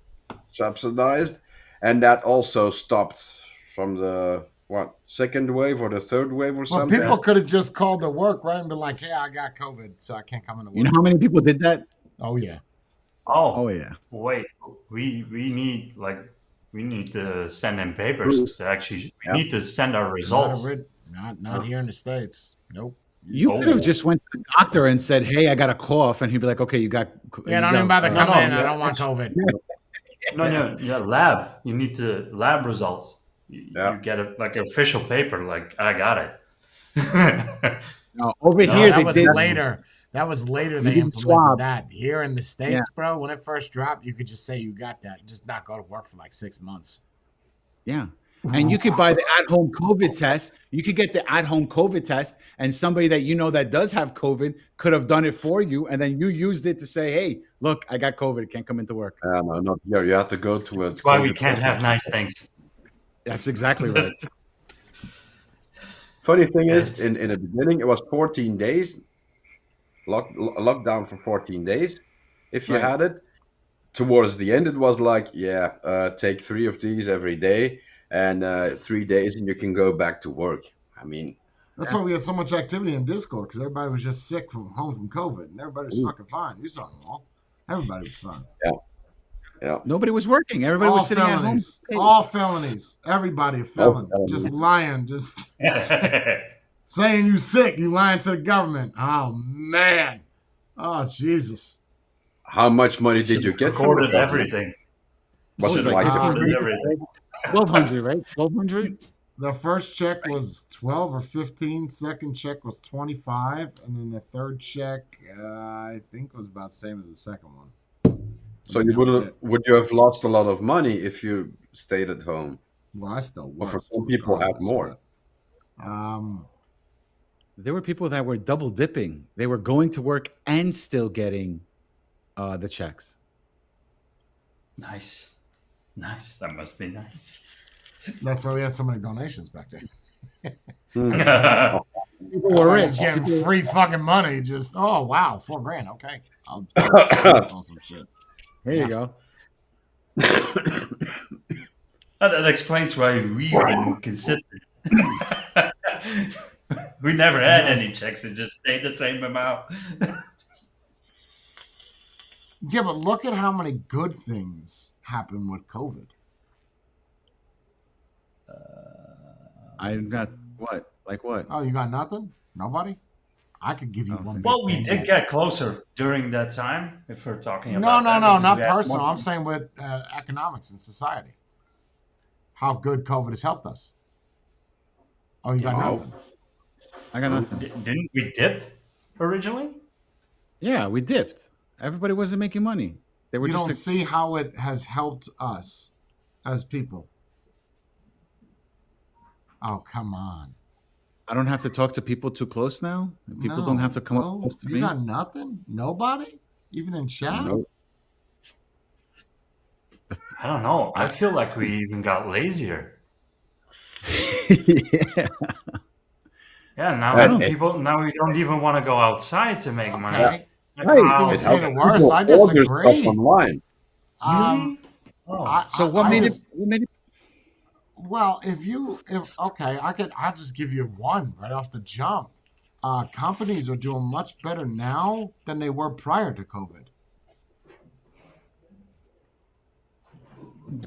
subsidized, and that also stopped from the second wave or the third wave or Well, something. people could have just called their work, right, and been like, "Hey, I got COVID, so I can't come into work." You know how many people did that? Oh yeah. Oh yeah. Wait, we need to send in papers to actually. We need to send our results. Not here in the States. Nope. You could have just went to the doctor and said, "Hey, I got a cough," and he'd be like, "Okay, you got." Yeah, you don't got, even bother no, coming in. no, I don't want COVID. No, lab. You need to lab results. Yeah. You get like official paper. Like I got it. No, over No, here that they was did. later. That was later. They didn't implemented swab. that. Here in the States, Yeah. bro, when it first dropped, you could just say you got that. Just not go to work for like 6 months. Yeah. And you could buy the at-home COVID test. You could get the at-home COVID test, and somebody that you know that does have COVID could have done it for you, and then you used it to say, "Hey, look, I got COVID. Can't come into work." No, not here. You have to go to a. That's why we COVID can't have testing. nice things. That's exactly right. Funny thing is, Yes. in the beginning, it was 14 days, lockdown for 14 days. If you Right. had it, towards the end, it was like, take 3 of these every day, and 3 days, and you can go back to work. I mean, That's why we had so much activity in Discord, because everybody was just sick from home from COVID, and everybody was fucking fine. You saw them all. Everybody was fine. Nobody was working. Everybody all was sitting felonies. at home. All felonies. Everybody a felon. felonies. Just lying. Just saying you sick. You lying to the government. Oh, man. Oh, Jesus. how much money did you get from Recorded it? everything. Was What was it it, like like 15 Recorded everything. 1,200, right? 1,200. The first check was 12 or 15. Second check was 25. And then the third check, I think, was about the same as the second one. So And you that was it. would you have lost a lot of money if you stayed at home? Well, I still Well, for worked, some people have regardless, more. but, There were people that were double dipping. They were going to work and still getting the checks. Nice. That must be nice. that's why we had so many donations back then. People were Everybody's rich. getting People- free fucking money. Just wow, $4,000. Okay, I'll spend on some shit. There you go. That explains why we've been consistent. We never had Yes. any checks; it just stayed the same amount. Yeah, but look at how many good things happen with COVID. I'm not what? Like what? Oh, you got nothing? Nobody? I could give you I don't one. think- big Well, we thing did that- get closer during that time. If we're talking No, about no, that, no, because not we had personal. more- I'm saying with economics and society. How good COVID has helped us. Oh, you got No. nothing? I got nothing. Didn't we dip originally? Yeah, we dipped. Everybody wasn't making money. They were You just don't see how it has helped us as people. Oh, come on. I don't have to talk to people too close now. People don't have to come No, up close to you me. got nothing? Nobody? Even in chat? Nope. I don't know. I feel like we even got lazier. Yeah. Yeah, now Right. people now we don't even want to go outside to make money. Okay. Like, Right. how- It's It helps made it worse. people I order stuff disagree. online. Um, Oh. So what I made just- it? What made it? Well, if okay, I'll just give you one right off the jump. Companies are doing much better now than they were prior to COVID.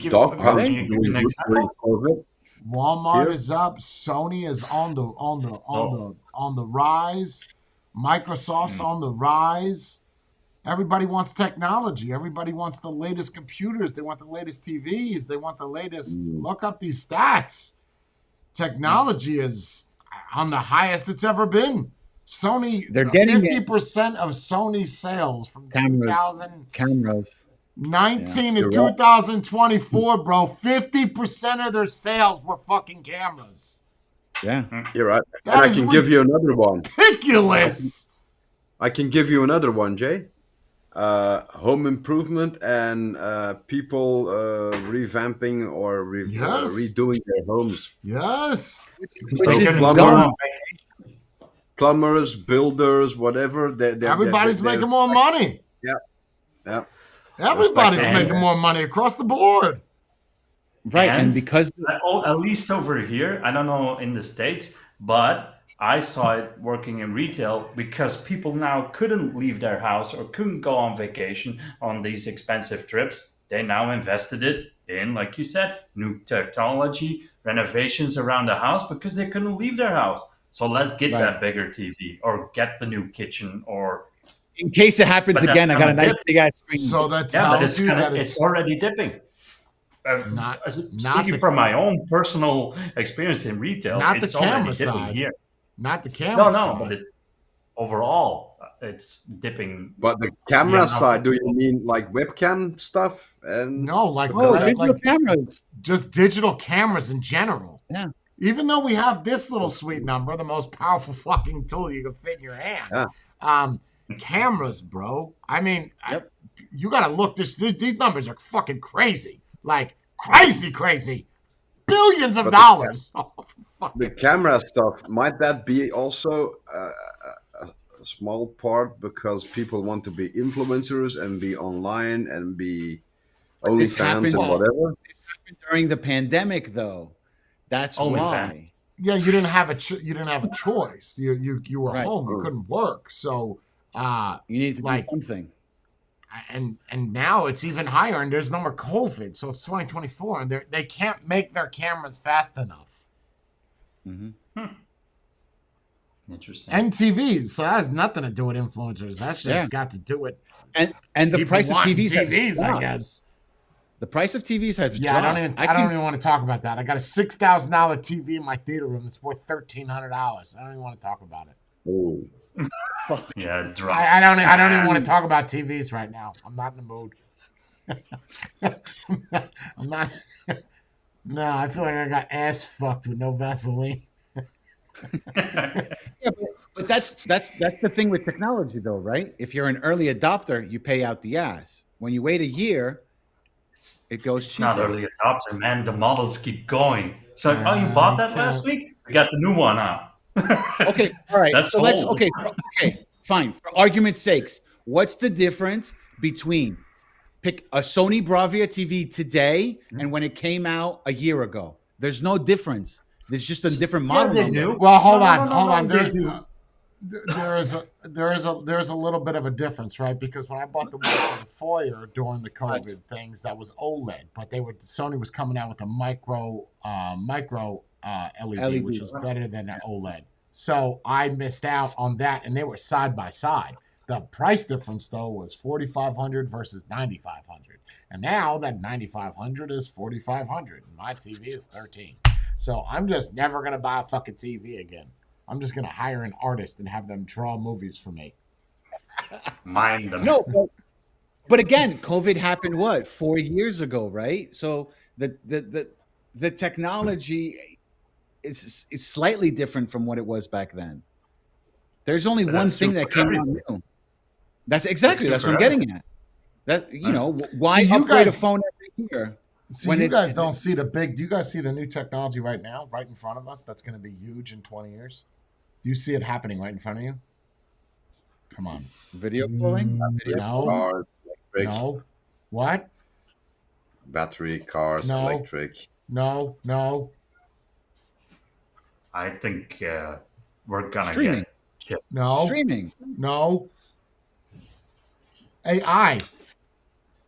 Dog pounds Can you doing give an good during example? COVID. Walmart Here. is up. Sony is on the rise. Microsoft's on the rise. Everybody wants technology. Everybody wants the latest computers. They want the latest TVs. They want the latest. Look up these stats. Technology is on the highest it's ever been. Sony, They're getting it. 50% of Sony's sales from Cameras. 2019 Cameras. to You're right. 2024, bro. 50% of their sales were fucking cameras. Yeah. You're right. That And I is can give you another one. Ridiculous. I can give you another one, Jay. Home improvement and people revamping or Yes. redoing their homes. Yes. So Which you is can go dumb. on Plumbers, builders, whatever. Everybody's making more money. Yeah. Everybody's And- making more money across the board. Right. And And- because At least over here, I don't know in the States, but I saw it working in retail because people now couldn't leave their house or couldn't go on vacation on these expensive trips. They now invested it in, like you said, new technology, renovations around the house because they couldn't leave their house. So let's get Right. that bigger TV or get the new kitchen or in case it happens But that's again, I got a kinda nice big ass screen. So that yeah, but tells it's you that it's already dipping. Not- Speaking the- from my own personal experience in retail, Not the it's already camera dipping side. here. not the camera. No, side. but overall, it's dipping. But the camera Yeah, side, do you mean like webcam stuff? And No, like, Oh, like, digital cameras. just digital cameras in general. Yeah. Even though we have this little sweet number, the most powerful fucking tool you can fit in your hand. Yeah. Cameras, bro. I mean, Yep. you gotta look. These numbers are fucking crazy. Like crazy. Billions of But the dollars. Oh, fuck. the camera stuff, might that be also a small part because people want to be influencers and be online and be This OnlyFans happened- and whatever? During the pandemic, though, that's OnlyFans. why. Yeah, you didn't have a choice. You were Right. home. You couldn't work. So You need to Like- do something. and now it's even higher, and there's no more COVID, so it's 2024, and they can't make their cameras fast enough. Interesting. And TVs, so that has nothing to do with influencers. That's just Yeah. got to do with And the people price of wanting TVs, have TVs, I dropped. guess. The price of TVs have Yeah, dropped. I don't even want to talk about that. I got a $6,000 TV in my theater room that's worth $1,300. I don't even want to talk about it. Oh. Yeah, it drops. I don't even want to talk about TVs right now. I'm not in the mood. I'm not. No, I feel like I got ass fucked with no Vaseline. Yeah, but that's the thing with technology, though, right? If you're an early adopter, you pay out the ass. When you wait a year, it goes It's cheaper. not early adopter, man. The models keep going. So, oh, you bought that last week? We got the new one out. Okay, all right. That's So let's old. okay, fine. For argument's sakes, what's the difference between pick a Sony Bravia TV today and when it came out a year ago? There's no difference. There's just a different model they number. do. Well, hold No, no, on, no, hold no, on. they do. There's a little bit of a difference, right? Because when I bought the one for the foyer during the COVID things, that was OLED, but Sony was coming out with a micro LED, which was better than an OLED. So I missed out on that, and they were side by side. The price difference though was $4,500 versus $9,500, and now that $9,500 is $4,500. My TV is $13,000. So I'm just never gonna buy a fucking TV again. I'm just gonna hire an artist and have them draw movies for me. Mind them. No, but again, COVID happened 4 years ago, right? So the technology is slightly different from what it was back then. There's only But one that's thing true that for came out new. That's exactly That's that's true what for I'm getting at. That why See, you upgrade a guys- phone every year? See, When you it- guys don't see do you guys see the new technology right now, right in front of us? That's gonna be huge in 20 years. Do you see it happening right in front of you? Come on. Video calling? Video No. Cars, electric, No. What? battery, cars, No. electric. No. I think we're gonna Streaming. get. No. Streaming. No. AI.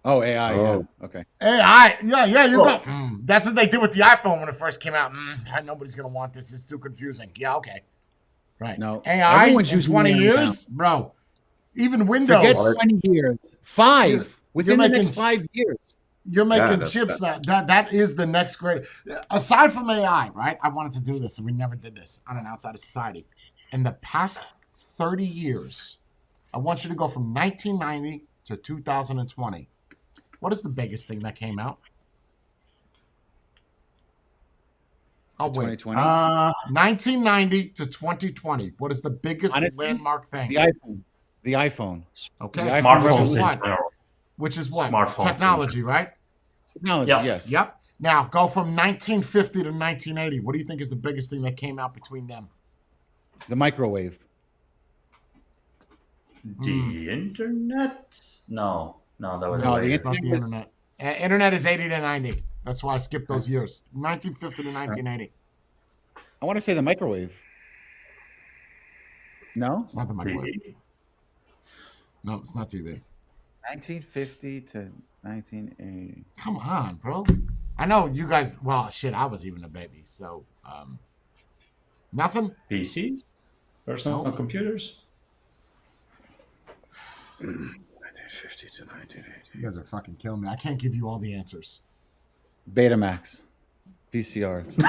Oh, AI. Oh. Yeah. Okay. AI. Yeah, you Oh. got. That's what they did with the iPhone when it first came out. Nobody's gonna want this. It's too confusing. Yeah, okay. Right. No. AI Everyone's in using 20 AI years, bro. Even Windows. Forget 20 years. 5 You're within the next making- 5 years. You're making that's- chips that is the next great. Aside from AI, right? I wanted to do this, and we never did this on an outside of society. In the past 30 years, I want you to go from 1990 to 2020. What is the biggest thing that came out? I'll wait. 2020. 1990 to 2020. What is the biggest Honestly, landmark thing? The iPhone. The iPhone. Okay. the iPhone Smartphones in revolution. what? general. Which is what? Smartphones. Technology, right? Technology. Yep. Yes. Yep. Now go from 1950 to 1980. What do you think is the biggest thing that came out between them? The microwave. The internet? No, that was No, the later. It's not the internet. Internet is 80 to 90. That's why I skipped those years. 1950 to 1980. I want to say the microwave. No? It's not the microwave. TV. No, it's not TV. 1950 to 1980. Come on, bro. I know you guys. Well, shit, I was even a baby. So, nothing. PCs? Personal No. computers? 1950 to 1980. You guys are fucking killing me. I can't give you all the answers. Betamax. VCRs.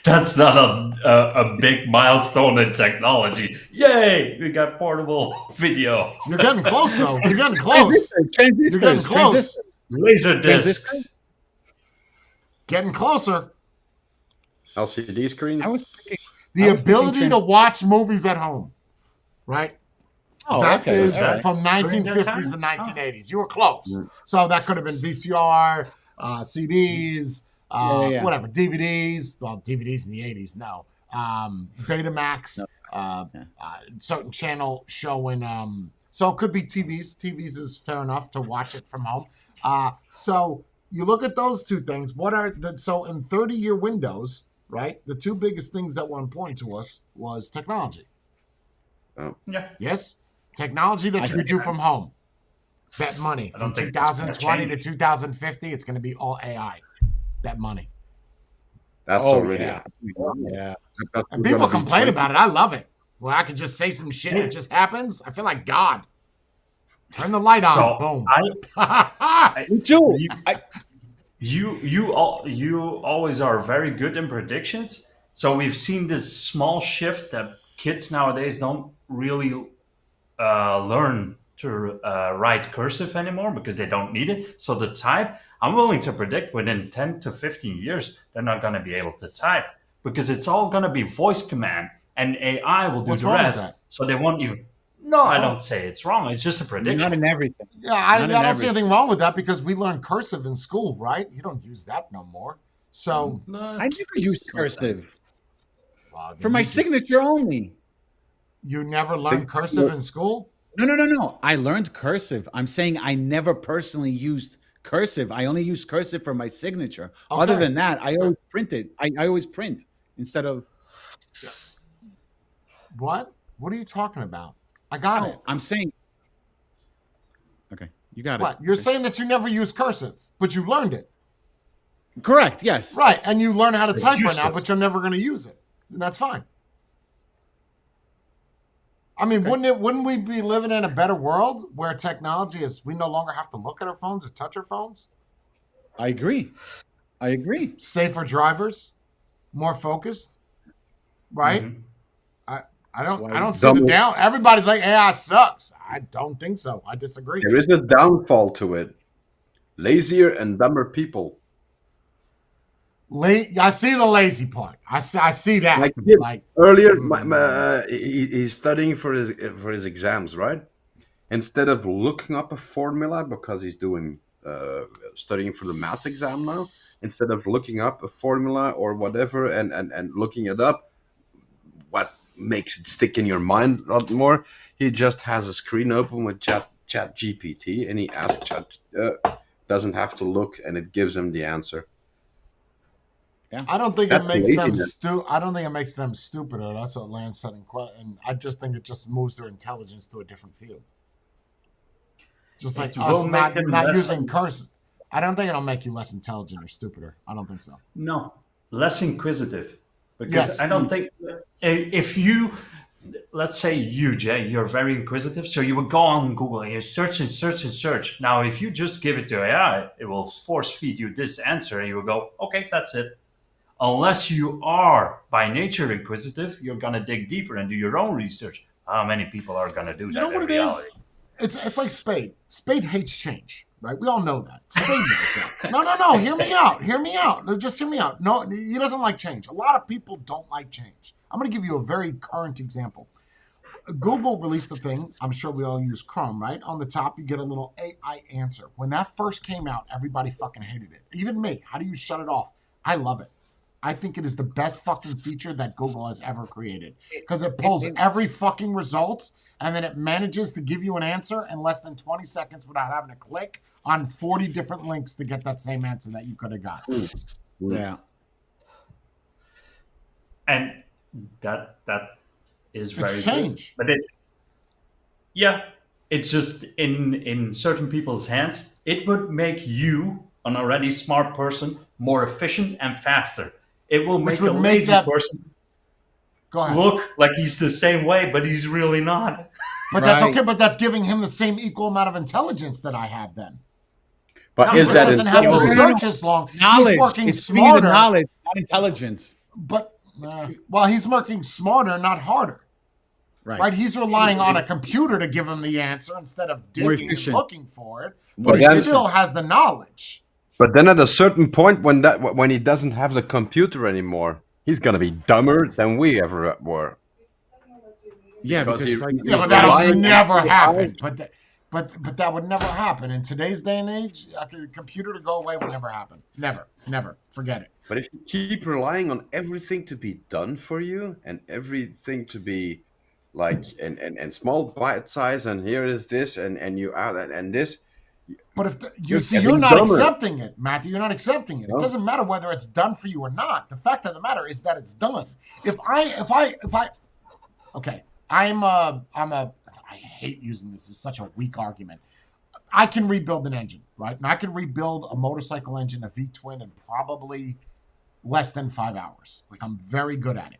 That's not a big milestone in technology. Yay! We got portable video. You're getting close, though. You're getting close. Transistors. You're getting close. Transistors. Laser discs. Transistors? Getting closer. LCD screen. I was thinking. The I was thinking ability to watch movies at home. Right? Oh, That okay. is All right. from During that 1950s to time? 1980s. You were close. So that could have been VCR, CDs, Yeah. whatever, DVDs. Well, DVDs in the 80s, no. Betamax, certain channel showing. So it could be TVs. TVs is fair enough to watch it from home. So you look at those two things. So in 30-year windows, right, the two biggest things that were important to us was technology. Yeah. Yes? Technology that you could do from home. Bet money. I From don't think that's gonna 2020 to change. 2050, it's going to be all AI. Bet money. That's Oh, already. yeah. Yeah. That's And gonna people be complain 20. about it. I love it. Well, I could just say some shit and it just happens. I feel like God. Turn the light on. So Boom. Me too. You always are very good in predictions. So we've seen this small shift that kids nowadays don't really learn to write cursive anymore because they don't need it. So the type, I'm willing to predict within 10 to 15 years, they're not going to be able to type because it's all going to be voice command and AI will do What's the wrong with rest. that? So they won't even. No, I don't say it's wrong. It's just a prediction. Not in everything. Yeah, I Not in don't see everything. anything wrong with that because we learn cursive in school, right? You don't use that no more. So, I never used cursive. For my signature only. You never learned cursive in school? No. I learned cursive. I'm saying I never personally used cursive. I only use cursive for my signature. Okay. Other than that, I always print it. I always print instead of. What? What are you talking about? I got it. I'm saying. Okay, you got What? it. You're saying that you never used cursive, but you learned it. Correct. Yes. Right. And you learn how to It's type right now, useless. but you're never going to use it. And that's fine. I mean, wouldn't we be living in a better world where technology is, we no longer have to look at our phones or touch our phones? I agree. Safer drivers, more focused, right? Mhm. I don't That's why see the Dumb- down. Everybody's like AI sucks. I don't think so. I disagree. There is a downfall to it. Lazier and dumber people. I see the lazy part. I see that. Like, Like earlier, he's studying for his exams, right? Instead of looking up a formula because he's doing studying for the math exam now, instead of looking up a formula or whatever and looking it up, what makes it stick in your mind a lot more, he just has a screen open with Chat GPT and he asks Chat, doesn't have to look, and it gives him the answer. I don't think That's it makes them laziness. I don't think it makes them stupider. That's what Lance said and I just think it just moves their intelligence to a different field. Just like It us will make them not less- using cursive. I don't think it'll make you less intelligent or stupider. I don't think so. No, less inquisitive. Because Yes. I don't think if you, let's say you, Jay, you're very inquisitive, so you would go on Google and you search and search and search. Now, if you just give it to AI, it will force feed you this answer, and you will go, okay, that's it. Unless you are by nature inquisitive, you're gonna dig deeper and do your own research. How many people are gonna do that? You know what in it reality? is? It's like Spade. Spade hates change, right? We all know that. Spade knows that. No. Hear me out. Just hear me out. No, he doesn't like change. A lot of people don't like change. I'm going to give you a very current example. Google released a thing. I'm sure we all use Chrome, right? On the top, you get a little AI answer. When that first came out, everybody fucking hated it. Even me. How do you shut it off? I love it. I think it is the best fucking feature that Google has ever created because it pulls every fucking result and then it manages to give you an answer in less than 20 seconds without having to click on 40 different links to get that same answer that you could have got. Yeah. And that is very It's good. change. But it's just in certain people's hands, it would make you, an already smart person, more efficient and faster. It will Which make a would make lazy that- person Go ahead. look like he's the same way, but he's really not. But that's Right. okay. But that's giving him the same equal amount of intelligence that I have then. But Now, is he that doesn't have to intelligence? search as long. Knowledge. He's working It's speed of smarter. knowledge, not intelligence. But well, he's working smarter, not harder. Right? He's relying on a computer to give him the answer instead of More digging and efficient. looking for it. More But he efficient. still has the knowledge. But then at a certain point, when he doesn't have the computer anymore, he's gonna be dumber than we ever were. Yeah, Because because he- like, Yeah, but Relying that'll on never AI. happen. But that would never happen in today's day and age. A computer to go away would never happen. Never. Forget it. But if you keep relying on everything to be done for you and everything to be like and small bite size and here is this and you out and this, But if You're you're getting not dumber. accepting it, Matthew. You're not accepting it. No. It doesn't matter whether it's done for you or not. The fact of the matter is that it's done. If I okay, I hate using this. It's such a weak argument. I can rebuild an engine, right? And I can rebuild a motorcycle engine, a V-twin, in probably less than 5 hours. Like I'm very good at it.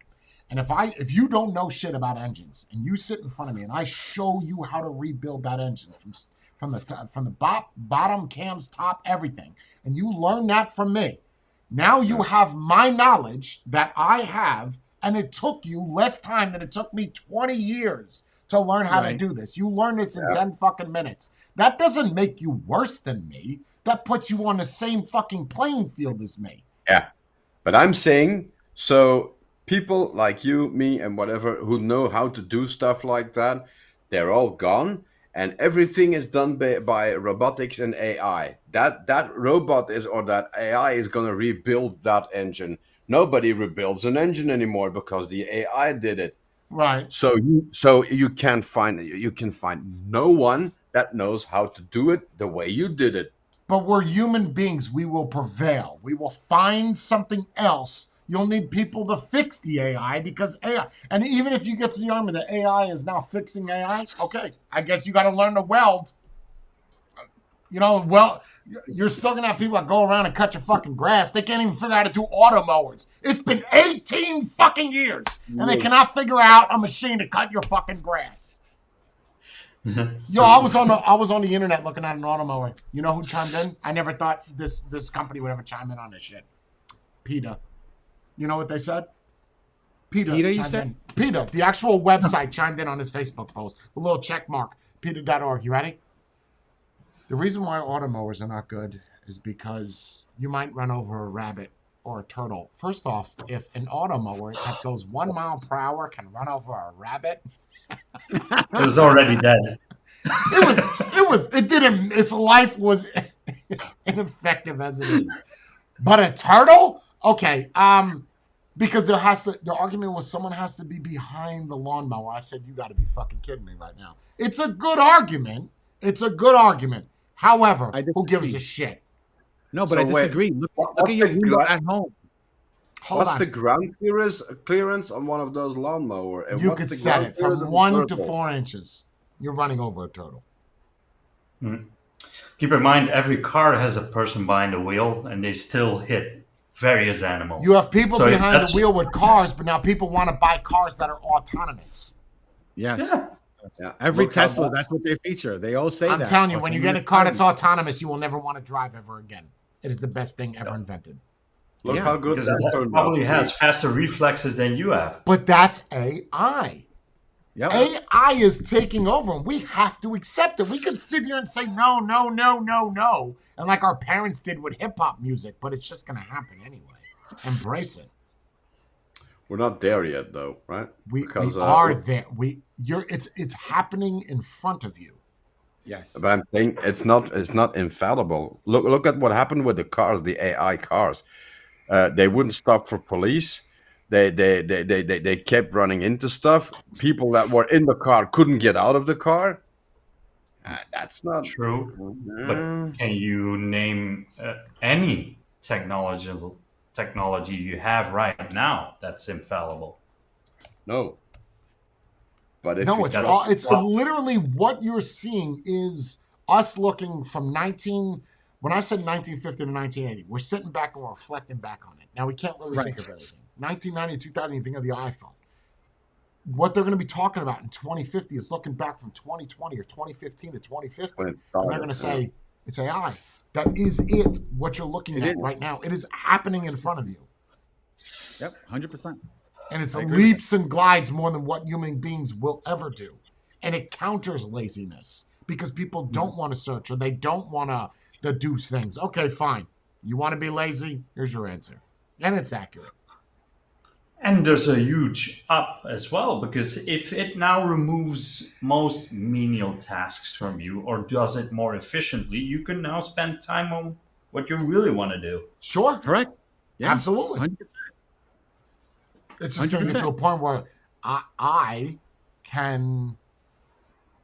And if you don't know shit about engines and you sit in front of me and I show you how to rebuild that engine from the bottom, cams, top, everything, and you learn that from me, now you have my knowledge that I have, and it took you less time than it took me 20 years to learn how to Right. do this. You learn this in 10 fucking minutes. That doesn't make you worse than me. That puts you on the same fucking playing field as me. yeah. But I'm saying, so people like you, me, and whatever who know how to do stuff like that, they're all gone, and everything is done by robotics and AI. That robot is or that AI is gonna rebuild that engine. nobody rebuilds an engine anymore because the AI did it. Right. So you can find no one that knows how to do it the way you did it. But we're human beings. We will prevail. We will find something else. You'll need people to fix the AI because AI, and even if you get to the argument that AI is now fixing AI, okay, I guess you got to learn to weld. You're still going to have people that go around and cut your fucking grass. They can't even figure out how to do automowers. It's been 18 fucking years, and they cannot figure out a machine to cut your fucking grass. I was on the internet looking at an automower. You know who chimed in? I never thought this company would ever chime in on this shit. PETA. You know what they said? PETA, you said? PETA, the actual website chimed in on his Facebook post. A little check mark. PETA.org. You ready? The reason why automowers are not good is because you might run over a rabbit or a turtle. First off, if an automower that goes 1 mile per hour can run over a rabbit, It was already dead. its life was ineffective as it is. But a turtle? Okay. Because the argument was someone has to be behind the lawnmower. I said, you got to be fucking kidding me right now. It's a good argument. However, who gives a shit? No, but I disagree. Look at your window at home. What's the ground clearance on one of those lawnmower? And you could set it from 1 to 4 inches. You're running over a turtle. Mm. Keep in mind, every car has a person behind the wheel, and they still hit various animals. You have people behind the wheel with cars, but now people want to buy cars that are autonomous. Yes. Yeah. Every Tesla, that's what they feature. They all say that. I'm telling you, when you get a car that's autonomous, you will never want to drive ever again. It is the best thing ever invented. Look how good because that it probably has faster reflexes than you have. But that's AI. Yep. AI is taking over, and we have to accept it. We can sit here and say no, no, no, no, no, and like our parents did with hip-hop music, but it's just going to happen anyway. Embrace it. We're not there yet, though, right? We are there. It's happening in front of you. Yes. But I'm saying it's not infallible. Look at what happened with the cars, the AI cars. They wouldn't stop for police. They kept running into stuff. People that were in the car couldn't get out of the car. That's not true. But can you name any technology you have right now that's infallible? No. But if it's literally what you're seeing is us looking from when I said 1950 to 1980, we're sitting back and we're reflecting back on it. Now we can't really think of everything. 1990 to 2000, you think of the iPhone. What they're going to be talking about in 2050 is looking back from 2020 or 2015 to 2050. And they're going to say, it's AI. That is it, what you're looking at right now. It is happening in front of you. Yep, 100%. And it's leaps and glides more than what human beings will ever do. And it counters laziness because people don't want to search or they don't want to deduce things. Okay, fine. You want to be lazy? Here's your answer. And it's accurate. And there's a huge up as well, because if it now removes most menial tasks from you or does it more efficiently, you can now spend time on what you really want to do. Sure. Correct. Yeah. Absolutely. 100%. It's just going to get to a point where I can,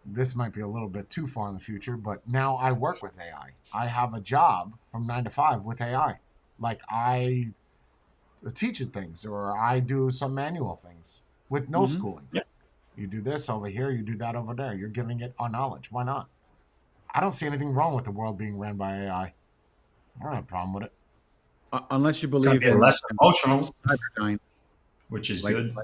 this might be a little bit too far in the future, but now I work with AI. I have a job from 9 to 5 with AI. Like I teach it things or I do some manual things with no schooling. Yeah. You do this over here, you do that over there. You're giving it our knowledge. Why not? I don't see anything wrong with the world being ran by AI. I don't have a problem with it. Unless you believe in less emotional, Cyberdyne, which is good.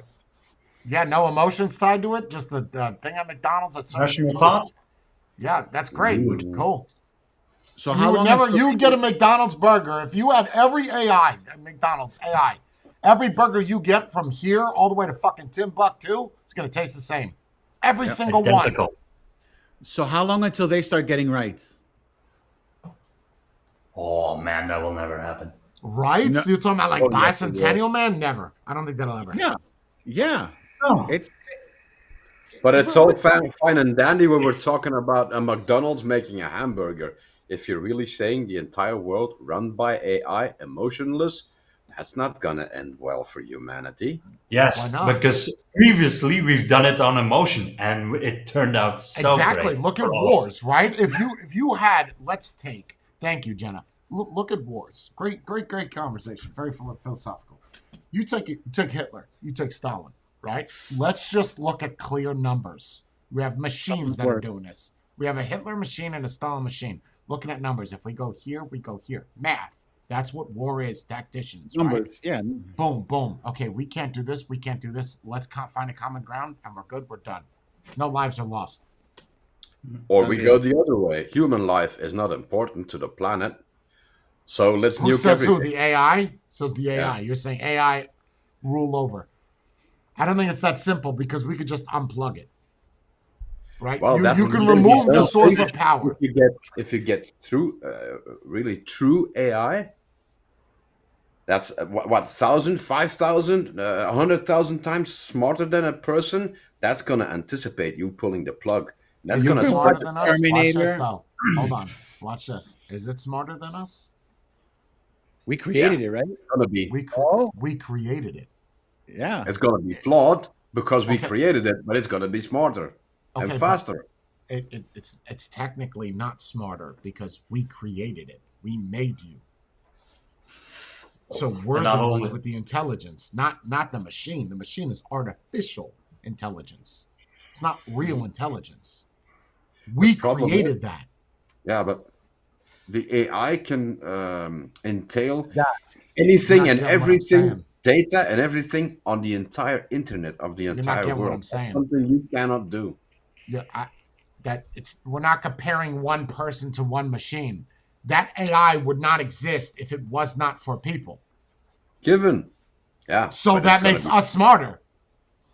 Yeah, no emotions tied to it. Just the thing at McDonald's that serves you Rational food. thought? Yeah, that's great. Cool. So you would get a McDonald's burger if you had every AI at McDonald's AI. Every burger you get from here all the way to fucking Timbuktu, it's going to taste the same. Every single Identical. one. So how long until they start getting rights? Oh man, that will never happen. Right? No. You're talking about like Bicentennial Man? Never. I don't think that'll ever happen. Yeah. No. But it's all fine and dandy when we're talking about a McDonald's making a hamburger. If you're really saying the entire world run by AI, emotionless, That's not gonna end well for humanity. Yes, Why not? because previously we've done it on emotion, and it turned out so Exactly. great. Look at for all. wars, right? If you had, let's take. Thank you, Jenna. Look at wars. Great conversation. Very philosophical. You took Hitler. You took Stalin, right? Let's just look at clear numbers. We have machines that are Worse. doing this. We have a Hitler machine and a Stalin machine. Looking at numbers. If we go here, we go here. Math. That's what war is. Tacticians. Right? Numbers, yeah. Boom, boom. Okay, we can't do this. We can't do this. Let's find a common ground, and we're good. We're done. No lives are lost. Or we Okay. go the other way. Human life is not important to the planet, so let's Who nuke says everything. who? The AI? Says the AI. Yeah. You're saying AI rule over. I don't think it's that simple because we could just unplug it. Right? Well, you that's you can the thing. remove the So source of power. If you get through really true AI, that's what 1,000, 5,000, 100,000 times smarter than a person. That's gonna anticipate you pulling the plug. That's Is it gonna smarter start. than us? Watch this, Terminator. though. Hold on. Watch this. Is it smarter than us? We created it, right? Gonna be. We created it. Yeah. It's gonna be flawed because we Okay. created it, but it's gonna be smarter and Okay, but- faster. It's technically not smarter because we created it. We made you. So we're And the not ones only- with the intelligence, not the machine. The machine is artificial intelligence. It's not real intelligence. We problem created that. Yeah, but the AI can entail Yeah. anything You're not and getting what I'm everything, saying. data and everything on the entire internet of the not entire getting what world. I'm saying. That's something you cannot do. Yeah, we're not comparing one person to one machine. That AI would not exist if it was not for people. Given. Yeah. So but it's that gonna makes be- us smarter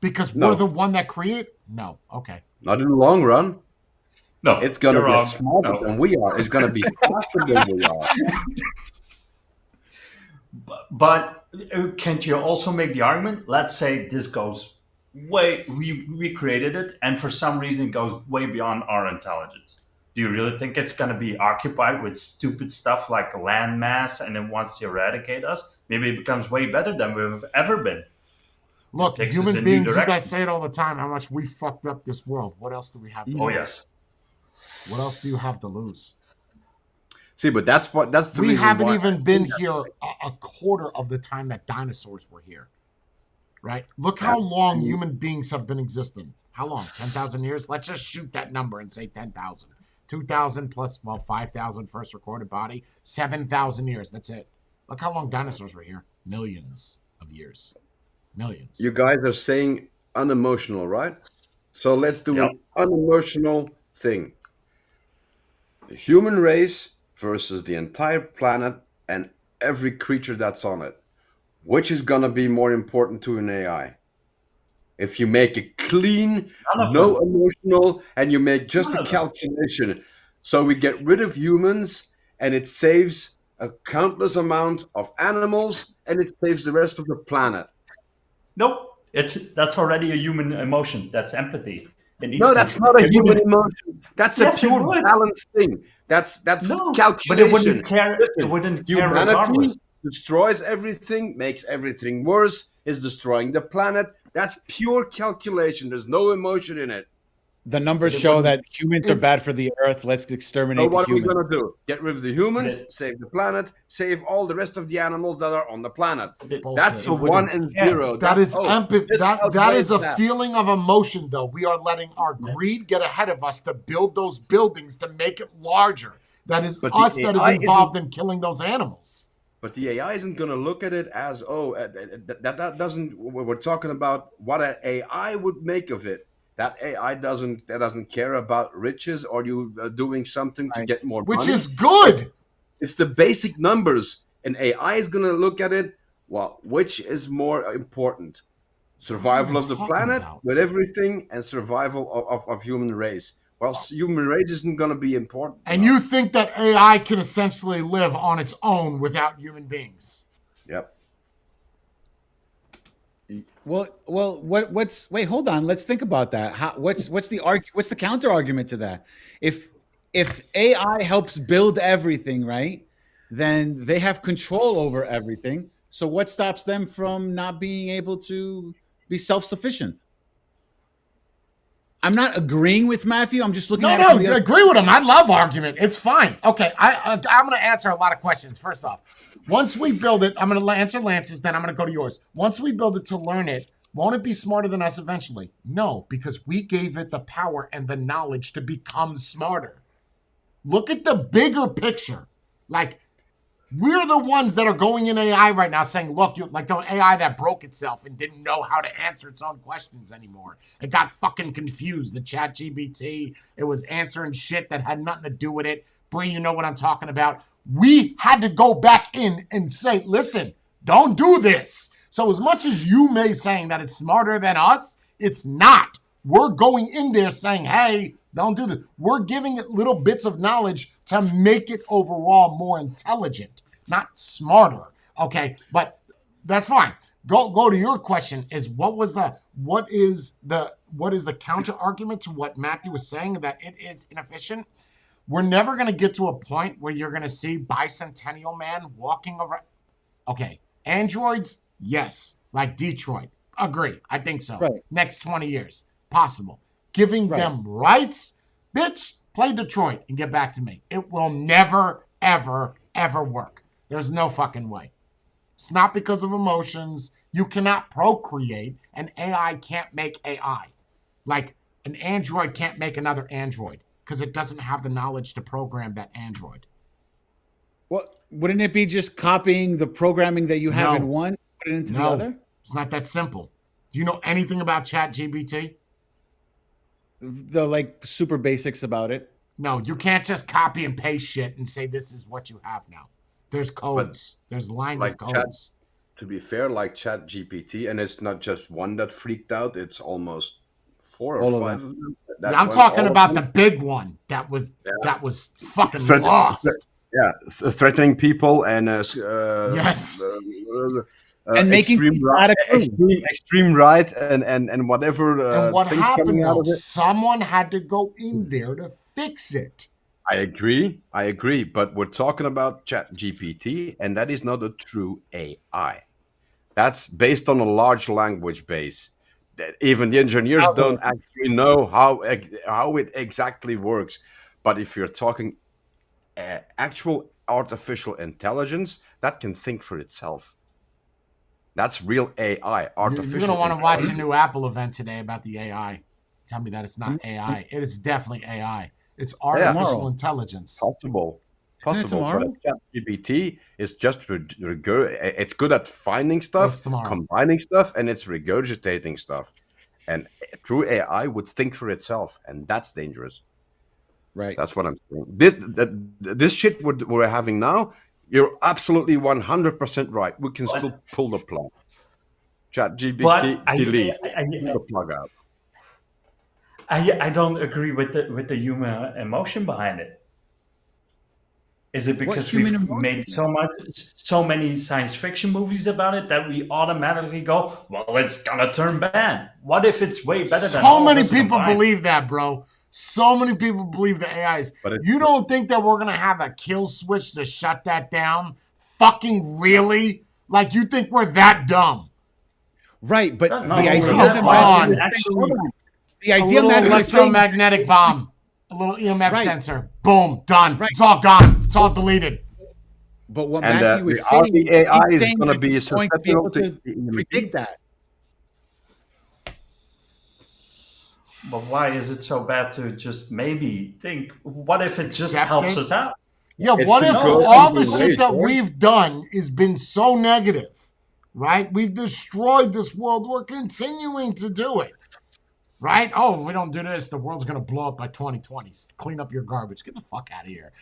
because No. we're the one that create. No, okay. Not in the long run. No, It's gonna you're get wrong. smarter No. than we are. It's gonna be faster than we are. But can't you also make the argument? Let's say this goes way, we created it, and for some reason it goes way beyond our intelligence. Do you really think it's going to be occupied with stupid stuff like landmass and it wants to eradicate us? Maybe it becomes way better than we've ever been. Look, Takes us in human new beings, you guys directions. say it all the time how much we fucked up this world. What else do we have to Oh, lose? yes. What else do you have to lose? See, but that's the We reason haven't why- even been here a quarter of the time that dinosaurs were here. Right? Look how long human beings have been existing. How long? 10,000 years? Let's just shoot that number and say 10,000. 2,000 plus, 5,000 first recorded body. 7,000 years. That's it. Look how long dinosaurs were here. Millions of years. Millions. You guys are saying unemotional, right? So let's do Yep. an unemotional thing. The human race versus the entire planet and every creature that's on it. Which is going to be more important to an AI? If you make it clean, None of no them. emotional, and you make just None a of them. calculation. So we get rid of humans and it saves a countless amount of animals and it saves the rest of the planet. Nope. That's already a human emotion. That's empathy. It needs No, to- that's not a it human wouldn't- emotion. That's Yes, a it pure would. balance thing. That's No, calculation. but it wouldn't care. Listen, It wouldn't care humanity regardless. destroys everything, makes everything worse, is destroying the planet. That's pure calculation. There's no emotion in it. The numbers It show wouldn't- that humans are bad for the earth. Let's So exterminate what the are we humans. going to do? Get rid of the humans, But save the planet, save all the rest of the animals that are on the planet. Bullshit. That's a It wouldn't- 1 and 0. That is oh, empathy. this That outweighs is a that. feeling of emotion, though. We are letting our greed get ahead of us to build those buildings to make it larger. That is But the us that is AI involved in killing those animals. But the AI isn't going to look at it as, that doesn't. We're talking about what an AI would make of it. That AI doesn't care about riches or you doing something to Right. get more Which money. is good. It's the basic numbers. An AI is going to look at it. Well, which is more important? Survival What are of you the talking planet about? with everything and survival of human race. Well, human race isn't going to be important. And you think that AI can essentially live on its own without human beings? Yep. Well, wait, hold on. Let's think about that. What's the counter argument to that? If AI helps build everything, right? Then they have control over everything. So what stops them from not being able to be self-sufficient? I'm not agreeing with Matthew. I'm just looking at it No, from the I other. agree with him. I love argument. It's fine. Okay, I'm going to answer a lot of questions. First off, once we build it, I'm going to answer Lance's, then I'm going to go to yours. Once we build it to learn it, won't it be smarter than us eventually? No, because we gave it the power and the knowledge to become smarter. Look at the bigger picture. Like, we're the ones that are going in AI right now saying, look, you like the AI that broke itself and didn't know how to answer its own questions anymore. It got fucking confused. The chat GBT, it was answering shit that had nothing to do with it. Bree, you know what I'm talking about. We had to go back in and say, listen, don't do this. So as much as you may saying that it's smarter than us, it's not. We're going in there saying, hey, don't do this. We're giving it little bits of knowledge to make it overall more intelligent, not smarter. Okay, but that's fine. Go to your question. Is what is the counter argument to what Matthew was saying that it is inefficient? We're never going to get to a point where you're going to see Bicentennial Man walking over. Okay, androids, yes, like Detroit. Agree. I think so. Right. Next 20 years, possible. Giving them rights, bitch, play Detroit and get back to me. It will never, ever, ever work. There's no fucking way. It's not because of emotions. You cannot procreate. An AI can't make AI. Like an android can't make another android because it doesn't have the knowledge to program that android. Well, wouldn't it be just copying the programming that you have No. in one, put it into the No, other? it's not that simple. Do you know anything about ChatGPT? The like super basics about it. No, you can't just copy and paste shit and say this is what you have now. There's codes. There's lines like of codes. To be fair, like Chat GPT, and it's not just one that freaked out, it's almost 4 All or of 5 of them. That I'm one, talking all of about them. the big one that was fucking Threat- lost. Yeah, threatening people and Yes. And making extreme people right, out of crew. extreme right, and whatever. And what things happened coming out though? of it. Someone had to go in there to fix it. I agree, but we're talking about Chat GPT, and that is not a true AI. That's based on a large language base. That even the engineers don't actually know how it exactly works. But if you're talking actual artificial intelligence, that can think for itself. That's real AI. Artificial. You're gonna want to watch the new Apple event today about the AI. Tell me that it's not AI. It is definitely AI. It's artificial tomorrow. intelligence. Possible. Isn't it tomorrow? But ChatGPT is just it's good at finding stuff, It's tomorrow. combining stuff, and it's regurgitating stuff. And true AI would think for itself, and that's dangerous. Right. That's what I'm saying. This shit we're having now, you're absolutely 100% right. We can still pull the plug. ChatGPT, delete. Pull the plug out. I don't agree with the human emotion behind it. Is it because human we've emotion? made so many science fiction movies about it that we automatically go, well, it's gonna turn bad? What if it's way better than all So of many us people combined? believe that, bro. So many people believe the AIs. But You don't think that we're gonna have a kill switch to shut that down? Fucking really? Like you think we're that dumb? Right, but No, the no, idea come that on. the A idea little Matthew was saying, electromagnetic bomb, a little EMF Right. sensor. Boom, done. Right. It's all gone. It's all deleted. but what And Matthew was our saying, AI he's is saying going to that be he's going to be able to susceptible to predict that. But why is it so bad to just maybe think, what if it just Accept helps it? us out? Yeah, It's what if to go all the either shit way, that George. we've done has been so negative, right? We've destroyed this world. We're continuing to do it, right? Oh, if we don't do this, the world's going to blow up by 2020. Clean up your garbage. Get the fuck out of here.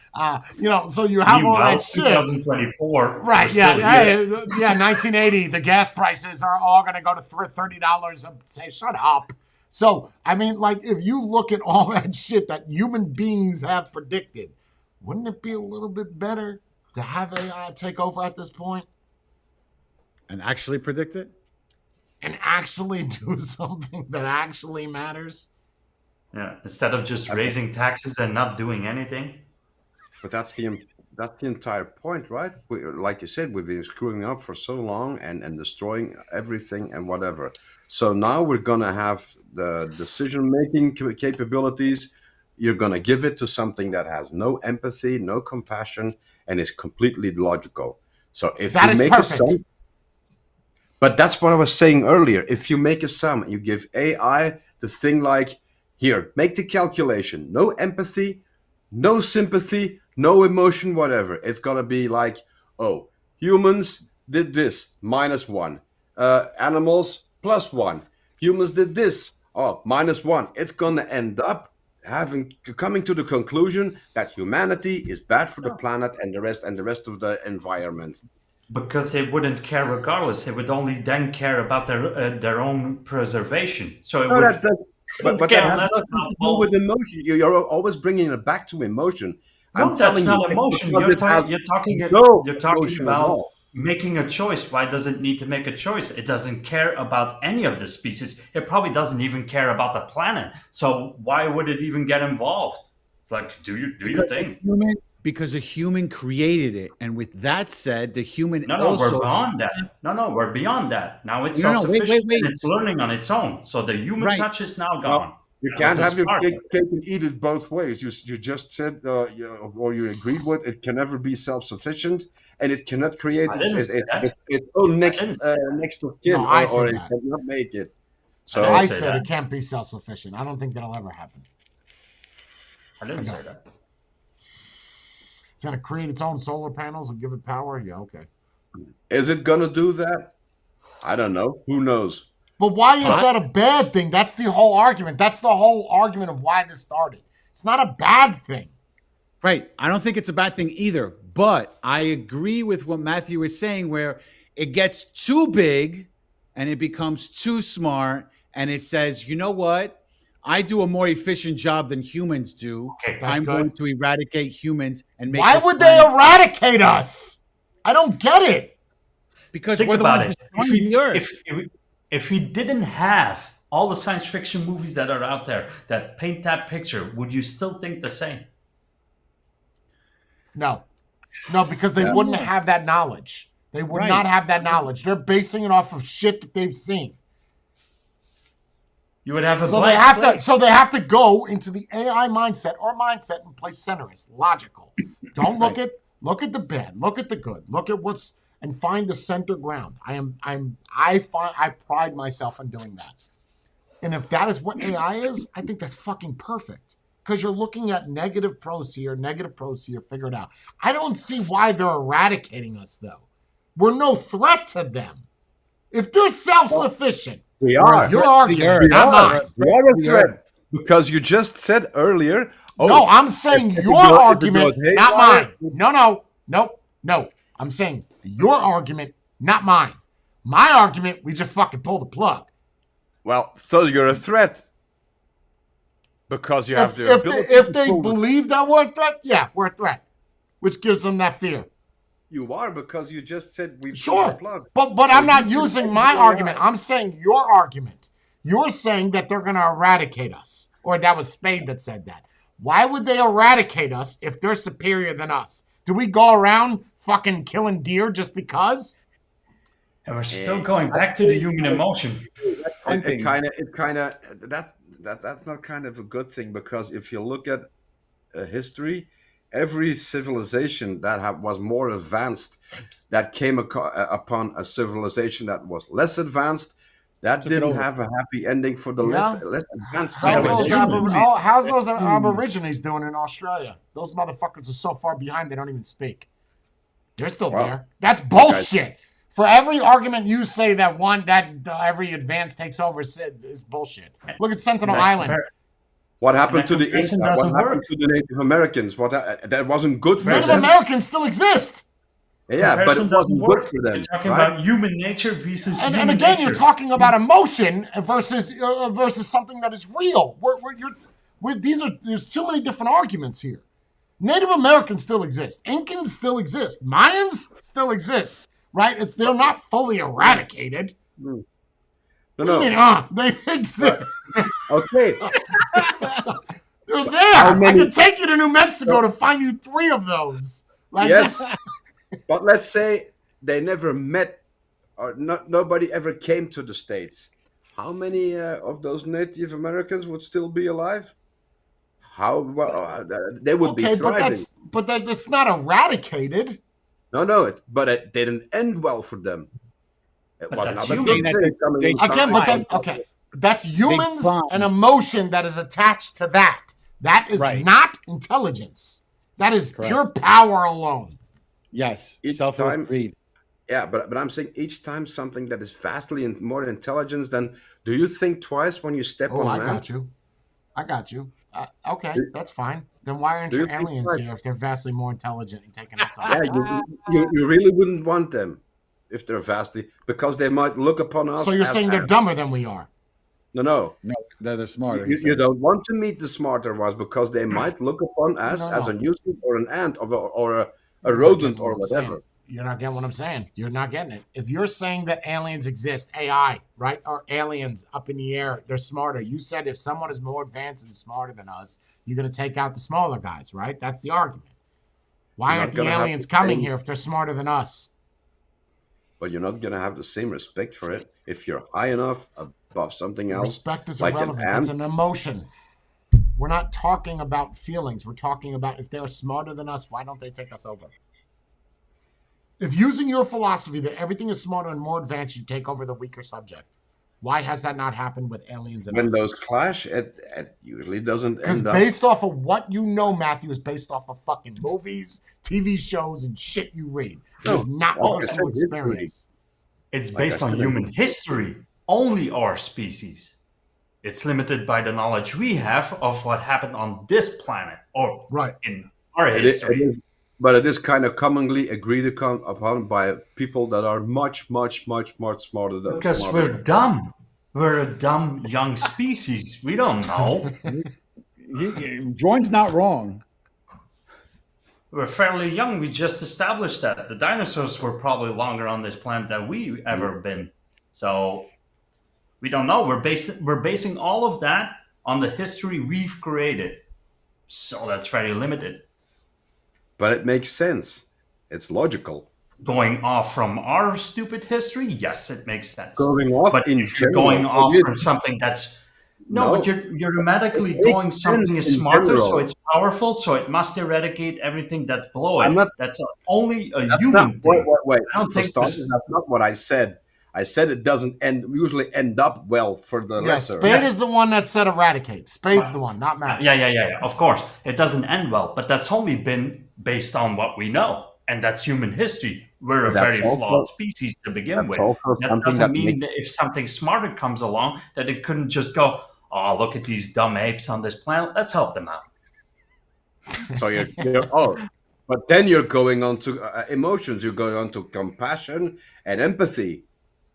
So you have all Meanwhile, that shit. 2024, Right, we're yeah, still here. 1980, the gas prices are all going to go to $30. Say, shut up. So, I mean, like, if you look at all that shit that human beings have predicted, wouldn't it be a little bit better to have AI take over at this point And actually predict it? and actually do something that actually matters? Yeah, instead of just raising taxes and not doing anything. But that's the that's the entire point, right? Like you said, we've been screwing up for so long and destroying everything and whatever. So now we're gonna have the decision making capabilities. You're gonna give it to something that has no empathy, no compassion, and is completely logical. So if That you is make perfect. a sum, but that's what I was saying earlier. If you make a sum, you give AI the thing like, here, make the calculation. No empathy, no sympathy, no emotion, whatever. It's gonna be like, oh, humans did this, -1. Animals, +1. Humans did this, oh, -1. It's gonna end up coming to the conclusion that humanity is bad for the planet and the rest of the environment. Because they wouldn't care regardless. They would only then care about their own preservation. So it No, would but that care has less nothing about to do both. with emotion. You're always bringing it back to emotion. No, I'm that's telling not you, emotion. because it has You're talking no emotion at about all. making a choice. Why does it need to make a choice? It doesn't care about any of the species. It probably doesn't even care about the planet. So why would it even get involved? It's like, do your thing. Because a human created it, and with that said, the human No, also we're beyond that. No, we're beyond that. Now it's No, self-sufficient wait. and it's learning on its own. So the human Right. touch is now gone. You That can't was have the your spark. cake and eat it both ways. You just said, or you agreed with, it can never be self-sufficient, and it cannot create I didn't say that. its own next didn't say next of kin, No, I or said it that. cannot make it. So didn't I say said that. it can't be self-sufficient. I don't think that'll ever happen. I didn't say that. It's gonna create its own solar panels and give it power. Yeah, okay. is it gonna do that? I don't know. Who knows? But why is that a bad thing? That's the whole argument. That's the whole argument of why this started. It's not a bad thing. Right. I don't think it's a bad thing either. But I agree with what Matthew is saying, where it gets too big and it becomes too smart. And it says, you know what? I do a more efficient job than humans do. Okay, that's I'm good. going to eradicate humans and make Why this would they planet- eradicate us? I don't get it. Because Think we're the about ones it. destroying the earth. If we didn't have all the science fiction movies that are out there that paint that picture, would you still think the same? No, because they wouldn't have that knowledge. They would Right. not have that knowledge. They're basing it off of shit that they've seen. You would have a So blank they have slate. to. So they have to go into the AI mindset and play centrist, logical. Don't look at the bad. Look at the good. Look at what's and find the center ground. I pride myself in doing that. And if that is what AI is, I think that's fucking perfect. Because you're looking at negative pros here, figure it out. I don't see why they're eradicating us though. We're no threat to them. If they're self-sufficient, We are. your argument, not mine. We are a threat because you just said earlier. Oh, No, I'm saying if it your goes- if it argument, goes not haywire- mine. No. I'm saying your argument, not mine. My argument, we just fucking pull the plug. Well, so you're a threat because you have the ability. If to they pull the- believe that we're a threat, yeah, we're a threat, which gives them that fear. You are because you just said we pulled Sure, the plug. but So I'm not you using can my say argument. AI. I'm saying your argument. You're saying that they're going to eradicate us, or that was Spade that said that. Why would they eradicate us if they're superior than us? Do we go around fucking killing deer just because? And we're still going back to the human emotion. It kind of that's not kind of a good thing because if you look at history, every civilization that was more advanced, that came upon a civilization that was less advanced, that Took it didn't over. have a happy ending for the Yeah. less advanced How's those, civilization. how's those Aborigines doing in Australia? Those motherfuckers are so far behind they don't even speak. They're still Wow. there. That's bullshit. For every argument you say that every advance takes over is bullshit. Look at Sentinel Island. What happened That to the comparison What doesn't happened work. to the Native Americans? That wasn't good for Native them. Americans still exist. Yeah, but Comparison it doesn't wasn't good work. for them. You're talking right? about human nature versus And human again, nature. you're talking about emotion versus something that is real. There's too many different arguments here. Native Americans still exist. Incans still exist. Mayans still exist. Right? They're not fully eradicated. No, What do you no. mean, they exist. Okay. They're there. How many- I could take you to New Mexico to find you 3 of those. Like, Yes, but let's say they never met, or nobody ever came to the States. How many of those Native Americans would still be alive? How well they would be okay, thriving. that's not eradicated. No, but it didn't end well for them. It But was that's not a human. good thing coming They- inside. Again, but then okay, that's humans decline. and emotion that is attached to that. That is Right. not intelligence. That is Correct. pure power alone. Yes, Each selfless time- greed. Yeah, but I'm saying each time something that is vastly more intelligence, then do you think twice when you step Oh, on I an got ant? you. I got you. Okay, that's fine. Then why aren't Do you your think aliens like- here if they're vastly more intelligent and taking us Yeah, over? you really wouldn't want them if they're vastly, because they might look upon us. So you're as saying they're ants. dumber than we are? No. No, they're smarter. You don't want to meet the smarter ones because they might look upon us No. as a nuisance or an ant or a You're not rodent getting or what I'm whatever. saying. You're not getting what I'm saying. You're not getting it. If you're saying that aliens exist, AI, right, or aliens up in the air, they're smarter. You said if someone is more advanced and smarter than us, you're going to take out the smaller guys, right? That's the argument. Why You're aren't not the gonna have aliens the coming same- here if they're smarter than us? But you're not going to have the same respect for it if you're high enough above something else. Respect is like an irrelevant. It's ant. an emotion. We're not talking about feelings. We're talking about if they're smarter than us, why don't they take us over? If using your philosophy that everything is smarter and more advanced, you take over the weaker subject. Why has that not happened with aliens and When us? those clash, it usually doesn't Because end up. based off of what you know, Matthew, is based off of fucking movies, TV shows, and shit you read. It's not like I personal said, history. experience. It's Like I based on said, human history, only our species. It's limited by the knowledge we have of what happened on this planet or Right. in our It is- history. but it is kind of commonly agreed upon by people that are much, much, much, much smarter than Because smarter we're than- dumb. We're a dumb young species. We don't know. Jordan's not wrong. We're fairly young. We just established that. The dinosaurs were probably longer on this planet than we ever been. So we don't know. We're basing all of that on the history we've created. So that's very limited. But it makes sense. It's logical. Going off from our stupid history, yes, it makes sense. Going off But in if you're general, going off it is- from something that's No. but you're automatically It makes going something sense is in smarter, so general. it's powerful, so it must eradicate everything that's below it. I'm not- That's only a That's human not, thing. wait. I don't For think starters, this- that's not what I said. I said it doesn't usually end up well for the Yeah, lesser. Spade is the one that said eradicate. Spade's the one, not Matt. Yeah. Of course, it doesn't end well, but that's only been based on what we know, and that's human history. We're a That's very also- flawed species to begin that's with. also That something doesn't that mean makes- that if something smarter comes along, that it couldn't just go, "Oh, look at these dumb apes on this planet. Let's help them out." So but then you're going on to emotions. You're going on to compassion and empathy.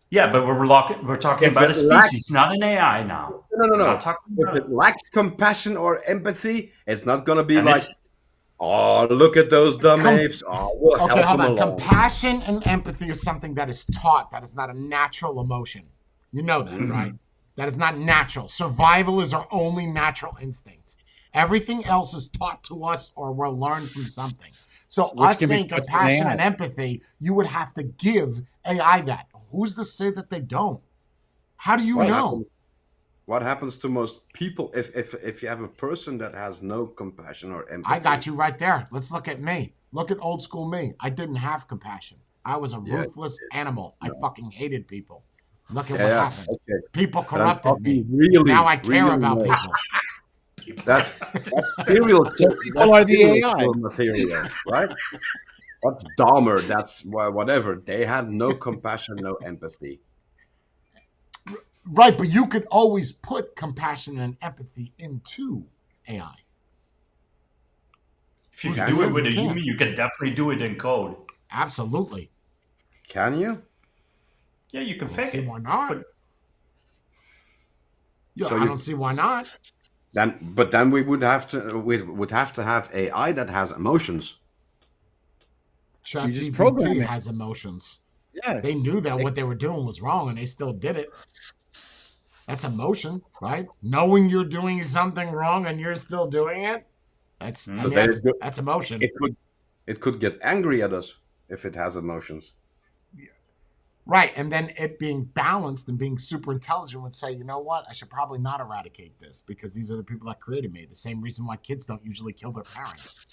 Yeah, but we're talking If about a it lacks- species, not an AI now. No. We're not talking If about it lacks compassion or empathy, it's not going to be And like, it's- oh, look at those dumb Com- apes. Oh, we'll Okay, help hold them on. along. Compassion and empathy is something that is taught. That is not a natural emotion. You know that, right? That is not natural. Survival is our only natural instinct. Everything else is taught to us or we're learned from something. So Which us can be saying taught from compassion AI. and empathy, you would have to give AI that. Who's to say that they don't? How do you know? What happens to most people if you have a person that has no compassion or empathy? I got you right there. Let's look at me. Look at old school me. I didn't have compassion. I was a Yeah, ruthless animal. I fucking hated people. Look at what Yeah, happened. okay. People But I'm corrupted me. talking really, Now I care really about low. people. That's serial killer. people are the serial AI. killer material, right? That's Dahmer. That's whatever. They had no compassion, no empathy. Right, but you could always put compassion and empathy into AI. if you Who's can to do say it with we a can't? human, you can definitely do it in code. Absolutely. Can you? Yeah, you can I don't fake see it. why not. But- Yeah, So I you- don't see why not. Then we would have to have AI that has emotions. just program ChatGPT it. has emotions. Yes. They knew that what they were doing was wrong and they still did it. That's emotion, right? Knowing you're doing something wrong and you're still doing it. That's So I mean, they that's, do- that's emotion. It could It could get angry at us if it has emotions. Right. And then it being balanced and being super intelligent would say, you know what? I should probably not eradicate this because these are the people that created me. The same reason why kids don't usually kill their parents.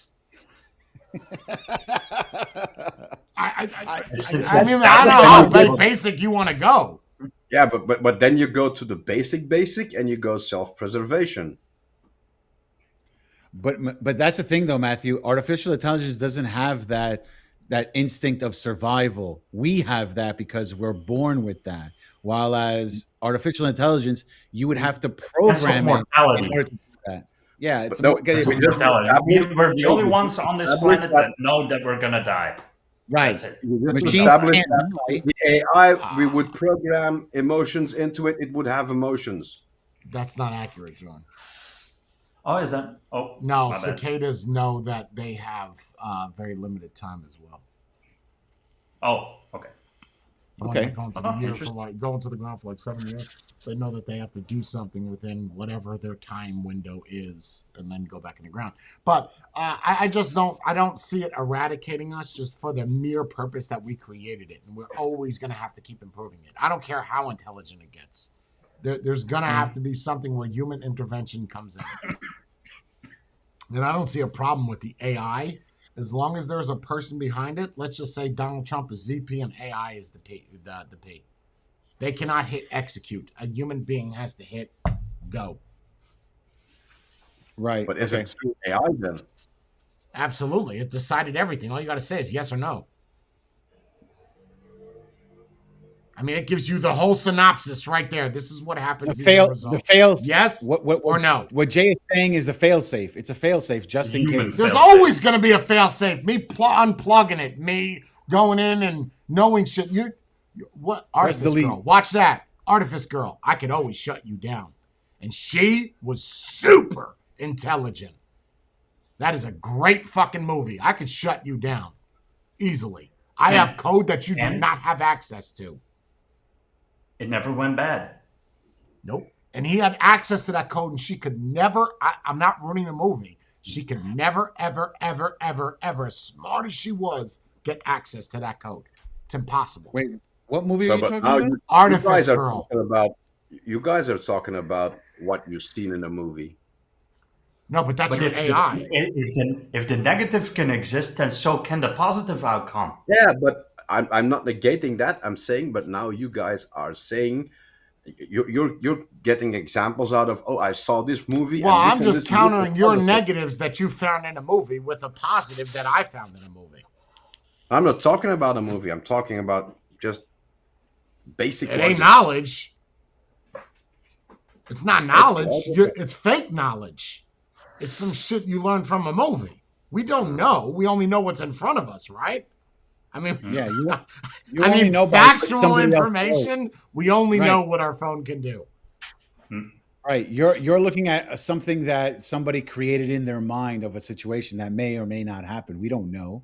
I mean, I don't know how basic you want to go. Yeah, but then you go to the basic, and you go self-preservation. But that's the thing, though, Matthew. Artificial intelligence doesn't have that instinct of survival. We have that because we're born with that. While as artificial intelligence, you would have to program it mortality. in order to do that. Yeah, it's No, We're the only ones on this planet that know that we're gonna die. right. That's it. Machines Establish can't that die. the AI, we would program emotions into it. It would have emotions. That's not accurate, John. Oh, is that? Oh, No, my bad. cicadas know that they have very limited time as well. Oh, okay. The ones Okay. that go into the Oh, year for go into the ground for like 7 years. They know that they have to do something within whatever their time window is, and then go back in the ground. But I just don't. I don't see it eradicating us just for the mere purpose that we created it, and we're always going to have to keep improving it. I don't care how intelligent it gets. There's going to have to be something where human intervention comes in. And I don't see a problem with the AI. As long as there's a person behind it, let's just say Donald Trump is VP and AI is the P. They cannot hit execute. A human being has to hit go. Right. But is okay. it through AI then? Absolutely. It decided everything. All you got to say is yes or no. I mean, it gives you the whole synopsis right there. This is what happens. The these are fail, results. the fail. Yes or no. What Jay is saying is the fail safe. It's a fail safe just in Human case. There's fail-safe. always going to be a fail-safe. Me unplugging it. Me going in and knowing shit. What? Artifice delete. Girl. Watch that. Artifice Girl. I could always shut you down. And she was super intelligent. That is a great fucking movie. I could shut you down easily. I have code that you do and- not have access to. It never went bad. Nope. And he had access to that code, and she could never. I'm not ruining the movie. She could never, ever, ever, ever, ever, as smart as she was, get access to that code. It's impossible. Wait, what movie So, are you but talking now about? Artifice guys are Girl. talking about. You guys are talking about what you've seen in a movie. No, but that's But your if AI. if the negative can exist, then so can the positive outcome. Yeah, but I'm not negating that. I'm saying, but now you guys are saying you're getting examples out of. Oh, I saw this movie. Well, and this I'm and just this countering and this your and negatives that you found in a movie with a positive that I found in a movie. I'm not talking about a movie. I'm talking about just basic. It ain't logic. knowledge. It's not knowledge. all- It's fake knowledge. It's some shit you learned from a movie. We don't know. We only know what's in front of us, right? I mean, Yeah, you I only mean, know by what factual somebody else knows. information. We only Right. know what our phone can do. Right, you're looking at something that somebody created in their mind of a situation that may or may not happen. We don't know.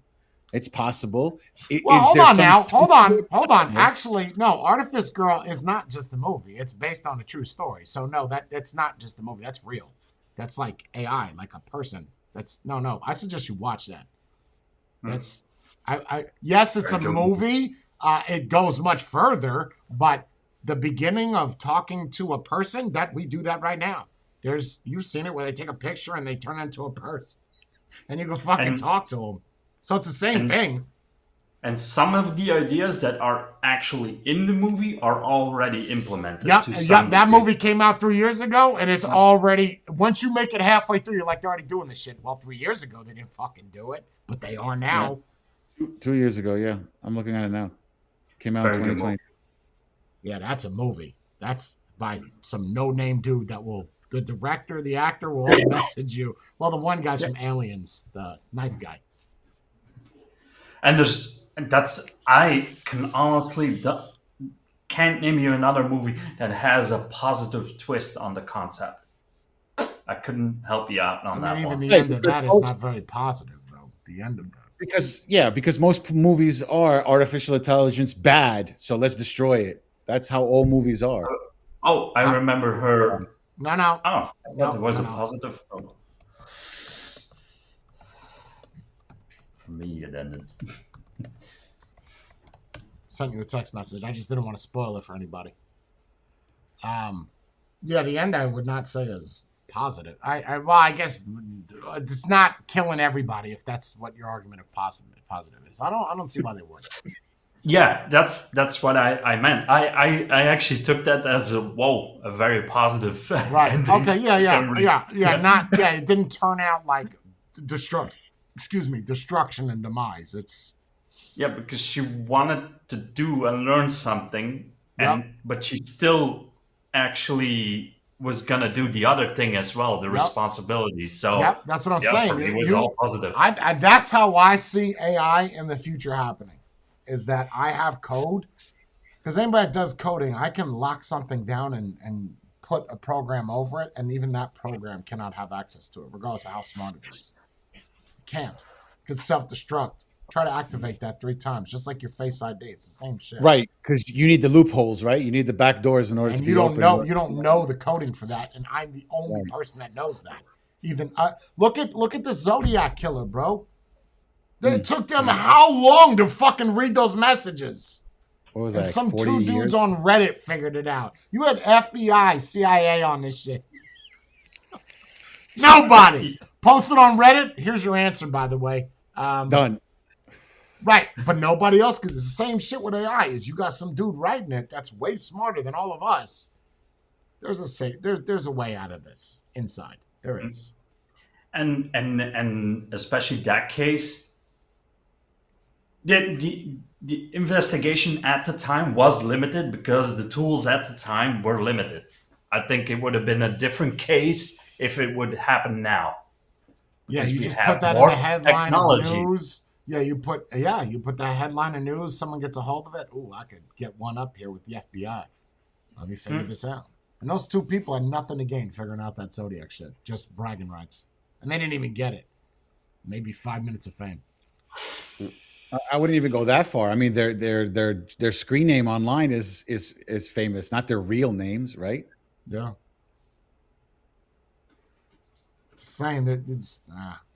It's possible. Well, hold on now. Hold on. Yeah. Actually, no. Artifice Girl is not just a movie. It's based on a true story. So no, that's not just a movie. That's real. That's like AI, like a person. That's no. I suggest you watch that. That's yes, it's a Very good. movie. It goes much further, but the beginning of talking to a person, that we do that right now. You've seen it where they take a picture and they turn into a person, and you can fucking And- talk to them. So it's the same and- thing. And some of the ideas that are actually in the movie are already implemented. Yep, to yep. some That degree. movie came out 3 years ago, and it's already. Once you make it halfway through, you're like, they're already doing this shit. Well, 3 years ago they didn't fucking do it, but they are now. 2 years ago. Yeah, I'm looking at it now. Came out in Very good 2020. Yeah, that's a movie. That's by some no-name dude that will. The director, the actor will all message you. Well, the one guy's from Aliens, the knife guy. And I can honestly can't name you another movie that has a positive twist on the concept. I couldn't help you out on I that mean, even one. the Hey, end of because that is most- not very positive, though. The end of that. Because most movies are artificial intelligence bad, so let's destroy it. That's how all movies are. Oh, I remember her. No. Oh, No, it was no, a no. positive. Oh. For me, it ended. Sent you a text message. I just didn't want to spoil it for anybody. Yeah, the end I would not say is positive. I guess it's not killing everybody if that's what your argument of positive is. I don't see why they would. Yeah, that's what I meant. I actually took that as a very positive Right. ending Okay. for some reason. Yeah. It didn't turn out like destruction and demise. It's Yeah, because she wanted to do and learn something, but she still actually was gonna do the other thing as well, the responsibility. So yep. That's what I'm saying. for me, it was all positive. I that's how I see AI in the future happening. Is that I have code. Because anybody that does coding, I can lock something down and put a program over it, and even that program cannot have access to it, regardless of how smart it is. It can't. It could self-destruct. Try to activate that 3 times, just like your Face ID. It's the same shit. Right, because you need the loopholes, right? You need the back doors in order And to you be don't open. know. You don't know the coding for that, and I'm the only person that knows that. Even look at the Zodiac killer, bro. It took them how long to fucking read those messages? What was And that? some 40 2 years? dudes on Reddit figured it out. You had FBI, CIA on this shit. Nobody. Post it on Reddit. Here's your answer, by the way. Done. Right, but nobody else, because it's the same shit with AI. Is you got some dude writing it that's way smarter than all of us. There's a way out of this inside. There is. And especially that case, the investigation at the time was limited because the tools at the time were limited. I think it would have been a different case if it would happen now. Yeah, Because you we just have put that in more the headline of technology. news. Yeah, you put that headline of news. Someone gets a hold of it. Ooh, I could get one up here with the FBI. Let me figure this out. And those 2 people had nothing to gain figuring out that Zodiac shit. Just bragging rights, and they didn't even get it. Maybe 5 minutes of fame. I wouldn't even go that far. I mean, their screen name online is famous, not their real names, right? Yeah. Saying that it's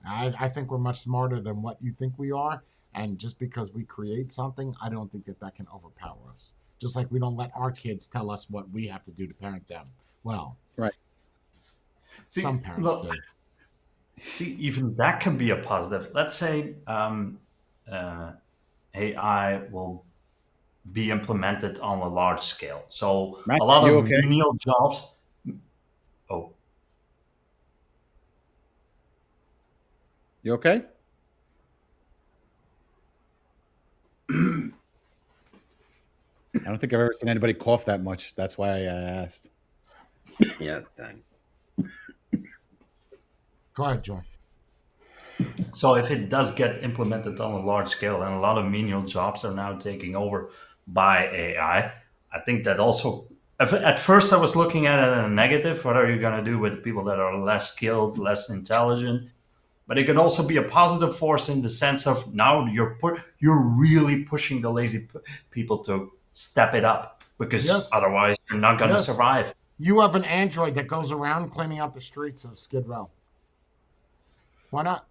I think we're much smarter than what you think we are, and just because we create something, I don't think that can overpower us. Just like we don't let our kids tell us what we have to do to parent them. Well, Right. Some parents do. See, even that can be a positive. Let's say AI will be implemented on a large scale. So Matt, a lot you of okay? menial jobs. Oh, You okay? I don't think I've ever seen anybody cough that much. That's why I asked. Yeah, thanks. Go ahead, John. so if it does get implemented on a large scale, and a lot of menial jobs are now taking over by AI, I think that also. At first, I was looking at it in a negative. What are you going to do with people that are less skilled, less intelligent? But it could also be a positive force in the sense of now you're really pushing the lazy people to step it up, because Yes. otherwise you're not going to Yes. survive. You have an android that goes around cleaning up the streets of Skid Row. Why not?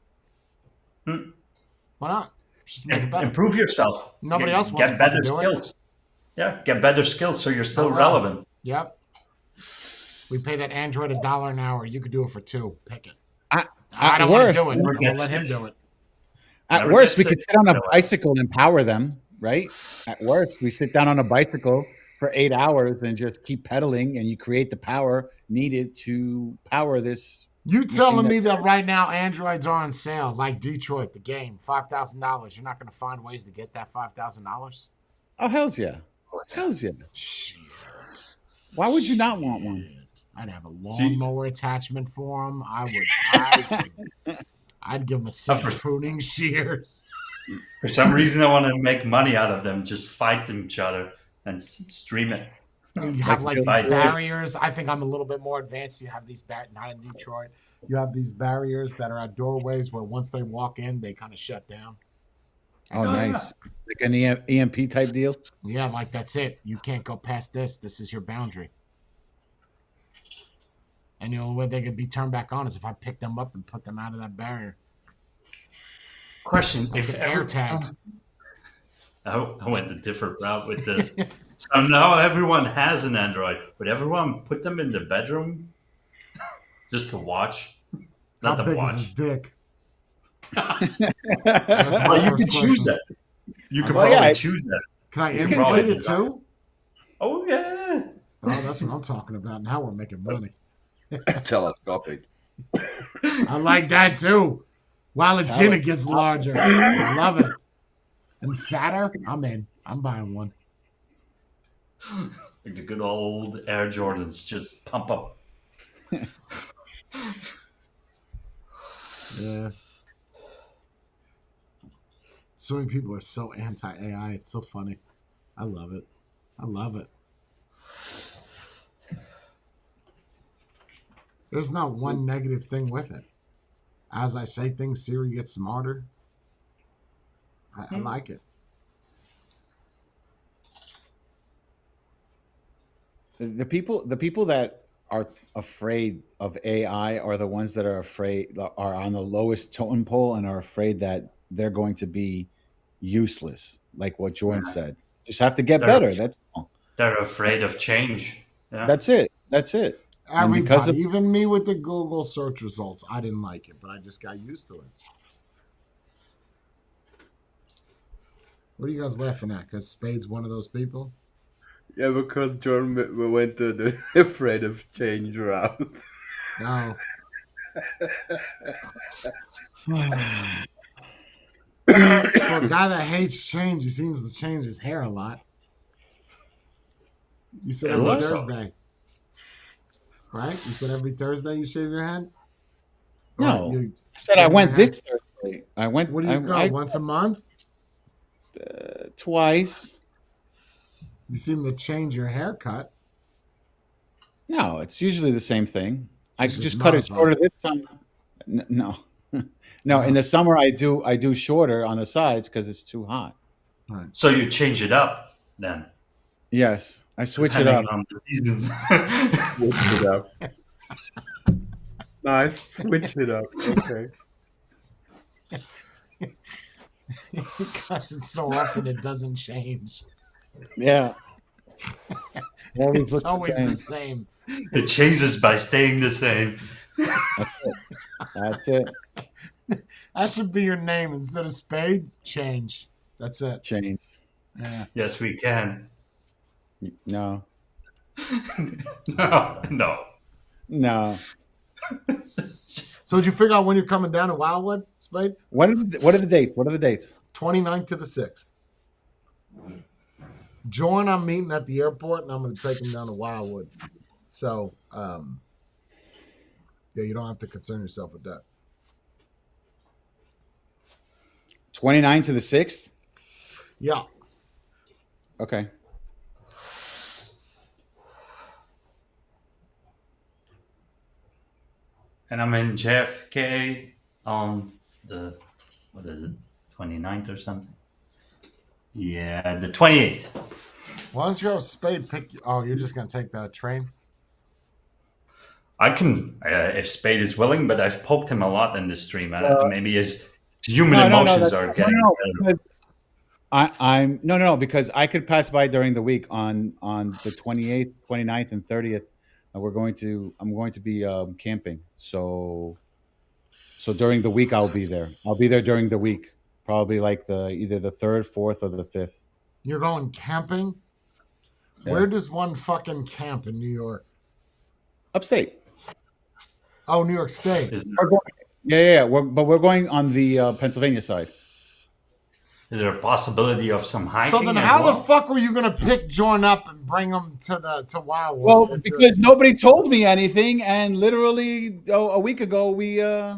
Why not? Just make it better. Improve yourself. Nobody Get- else wants get to better fucking do it. skills. Yeah, get better skills so you're still Oh, wow. relevant. Yep. We pay that android $1 an hour. You could do it for 2. Pick it. I At don't want to worst, do it. I'm never gonna gets let him it. do it. At Never worst, we gets could it. sit on a No. bicycle and power them, right? At worst, we sit down on a bicycle for 8 hours and just keep pedaling, and you create the power needed to power this. You telling that- me that right now androids are on sale, like Detroit, the game, $5,000. You're not going to find ways to get that $5,000? Oh, hells yeah. Hells yeah. Why would you not want one? I'd have a lawnmower attachment for him. I'd give him a set of pruning shears. For some reason, I want to make money out of them. Just fight each other and stream it. You have like these Like- barriers. I think I'm a little bit more advanced. You have these not in Detroit. You have these barriers that are at doorways where once they walk in, they kind of shut down. Oh, nice. Like an EMP type deal? Yeah, like that's it. You can't go past this. This is your boundary. And the only way they could be turned back on is if I pick them up and put them out of that barrier. question: If AirTag. I went a different route with this. So now everyone has an Android. Would everyone put them in the bedroom just to watch? How Not to big is watch. his dick? Well, my you first can choose question. that. You can Well, probably yeah, choose that. Can I You can inflate probably it design too? Oh yeah. Oh, that's what I'm talking about. Now we're making money. Telescopic. I like that too. While it's in, it gets larger. I love it. And fatter? I'm in. I'm buying one. Like the good old Air Jordans just pump up. Yeah. So many people are so anti-AI. It's so funny. I love it. I love it. There's not one negative thing with it. As I say things, Siri gets smarter. I like it. The people that are afraid of AI are the ones that are on the lowest totem pole and are afraid that they're going to be useless, like what Jordan said. Just have to get better. That's all. They're afraid of change. Yeah. That's it. And because Everybody, of even me with the Google search results, I didn't like it, but I just got used to it. What are you guys laughing at? Because Spade's one of those people? Yeah, because Jordan went to the afraid of change route. No. For a guy that hates change, he seems to change his hair a lot. You said It every looks so. Thursday. Right? You said every Thursday you shave your head? No. Or you I said I shave went your head? this Thursday. I went. What do you go? I Once a month? twice. You seem to change your haircut. No, it's usually the same thing. I It's just just cut it modified. shorter this time. No, no. In the summer, I do shorter on the sides because it's too hot. Right. So you change it up then. Yes, I switch it depending up. on the seasons. Switch it up. Nice. Switch it up. Okay. Because it's so often it doesn't change. Yeah. Always It's looks the always same. the same. It changes by staying the same. That's it. That should be your name instead of Spade. Change. That's it. Change. Yeah. Yes, we can. No. No. So did you figure out when you're coming down to Wildwood, Spade? What are the dates? 29th to the 6th. Jordan, I'm meeting at the airport, and I'm going to take him down to Wildwood. So, yeah, you don't have to concern yourself with that. 29 to the 6th? Yeah. Okay. And I'm in JFK on the, what is it, 29th or something? Yeah, the 28th. Why don't you have Spade pick you? Oh, you're just going to take the train? I can, if Spade is willing, but I've poked him a lot in this stream. Maybe his human emotions are getting better. No, because I could pass by during the week on the 28th, 29th, and 30th. I'm going to be camping. So during the week I'll be there. I'll be there during the week, probably like either the 3rd, 4th, or the 5th. You're going camping? Yeah. Where does one fucking camp in New York? Upstate. Oh, New York State. Is Yeah. But we're going on the Pennsylvania side. there a possibility of some hiking? So then as how well? the fuck were you going to pick Jordan up and bring him to Wildwood? Well, if you're- because nobody told me anything, and literally a week ago we It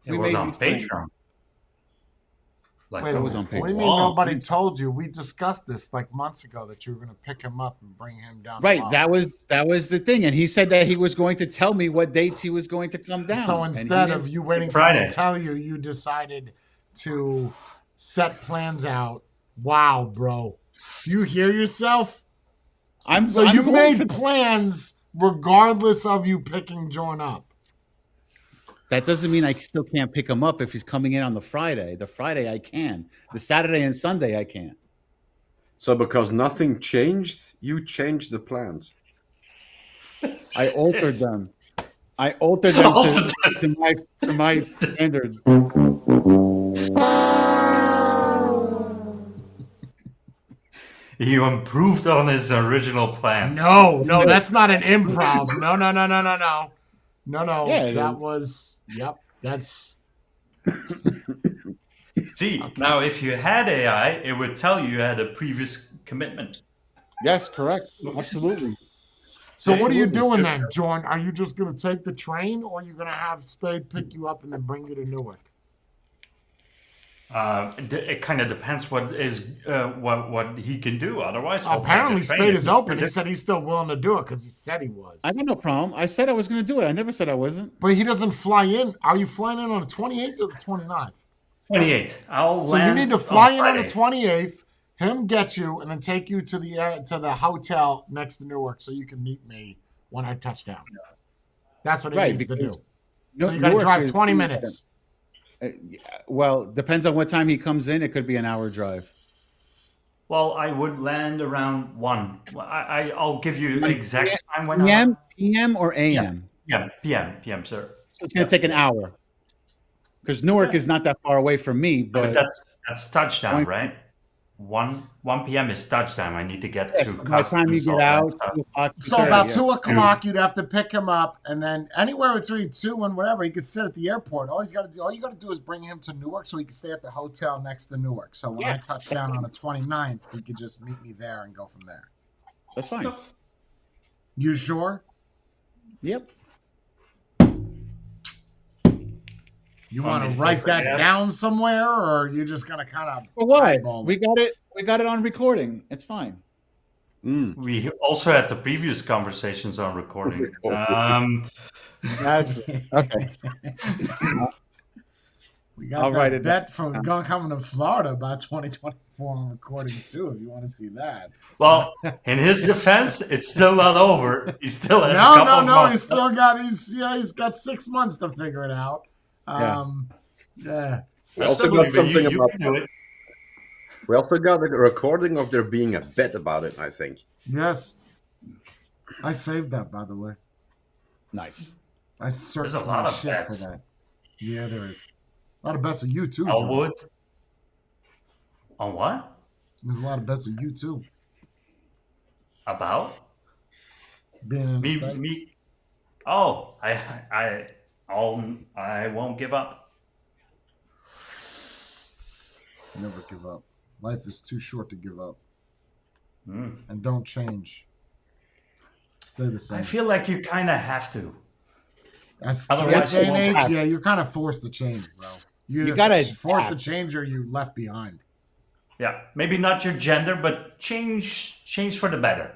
we was made on these plans. Patreon. Like, Wait a it was minute. on What do you Patreon. mean Wow. nobody told you? We discussed this like months ago that you were going to pick him up and bring him down. to Right, Wildwood. that was the thing, and he said that he was going to tell me what dates he was going to come down. So and he instead didn't. of you waiting for him Friday. to tell you, you decided to set plans out. Wow, bro. You hear yourself? I'm So I'm you going made for- plans regardless of you picking Jordan up. That doesn't mean I still can't pick him up if he's coming in on the Friday. The Friday I can. The Saturday and Sunday I can't. So because nothing changed, you changed the plans. I altered them. I altered them to my standards. He improved on his original plans. No, that's not an improv. No. Yeah, it that is. was. Yep, that's. See, now if you had AI, it would tell you had a previous commitment. Yes, correct. Absolutely. So what are you Absolutely. doing then, John? Are you just gonna take the train, or are you gonna have Spade pick you up and then bring you to Newark? It kind of depends what he can do. Otherwise, I'll take Apparently, the train. Spade is open. He said he's still willing to do it because he said he was. I got no problem. I said I was going to do it. I never said I wasn't. But he doesn't fly in. Are you flying in on the 28th or the 29th? 28. I'll So land. you need to fly in on the Friday. 28th, him get you, and then take you to the hotel next to Newark so you can meet me when I touch down. That's what he Right, needs to do. because So you got to Newark drive is- 20 minutes. Well, depends on what time he comes in. It could be an hour drive. Well, I would land around 1. I'll give you the exact time when PM or AM? PM, sir. So it's going to take an hour. Because Newark is not that far away from me, But but that's touchdown, right? 1 p.m. is touchdown. I need to get to by the time you customs, get all that out, stuff. 2 o'clock. So about 2 o'clock, you'd have to pick him up, and then anywhere between 2 and whatever, he could sit at the airport. All you got to do is bring him to Newark so he can stay at the hotel next to Newark. So when I touch down on the 29th, he could just meet me there and go from there. That's fine. You sure? Yep. You Want want me to to write go for that gas? down somewhere, or are you just gonna kind of For what? eyeball We it? got it. We got it on recording. It's fine. We also had the previous conversations on recording. That's okay. We got I'll that write it bet from coming to Florida about 2024 on recording too. If you want to see that. Well, in his defense, it's still not over. He still has a No, couple no, of no. months. He's still got. He's got 6 months to figure it out. Yeah. We I also still got believe that something you about. can do it. We also got a recording of there being a bet about it. I think. Yes. I saved that, by the way. Nice. I searched There's a for lot my of shit bets. for that. Yeah, there is. A lot of bets on you too. John. Elwood. On what? There's a lot of bets on you too. About? Being in the Me, States. me. Oh, I won't give up. Never give up. Life is too short to give up. Mm. And don't change. Stay the same. I feel like you kind of have to. That's Otherwise today's day you and won't age. have- Yeah, you're kind of forced to change, bro. You gotta forced to adapt. change, or you left behind. Yeah, maybe not your gender, but change for the better.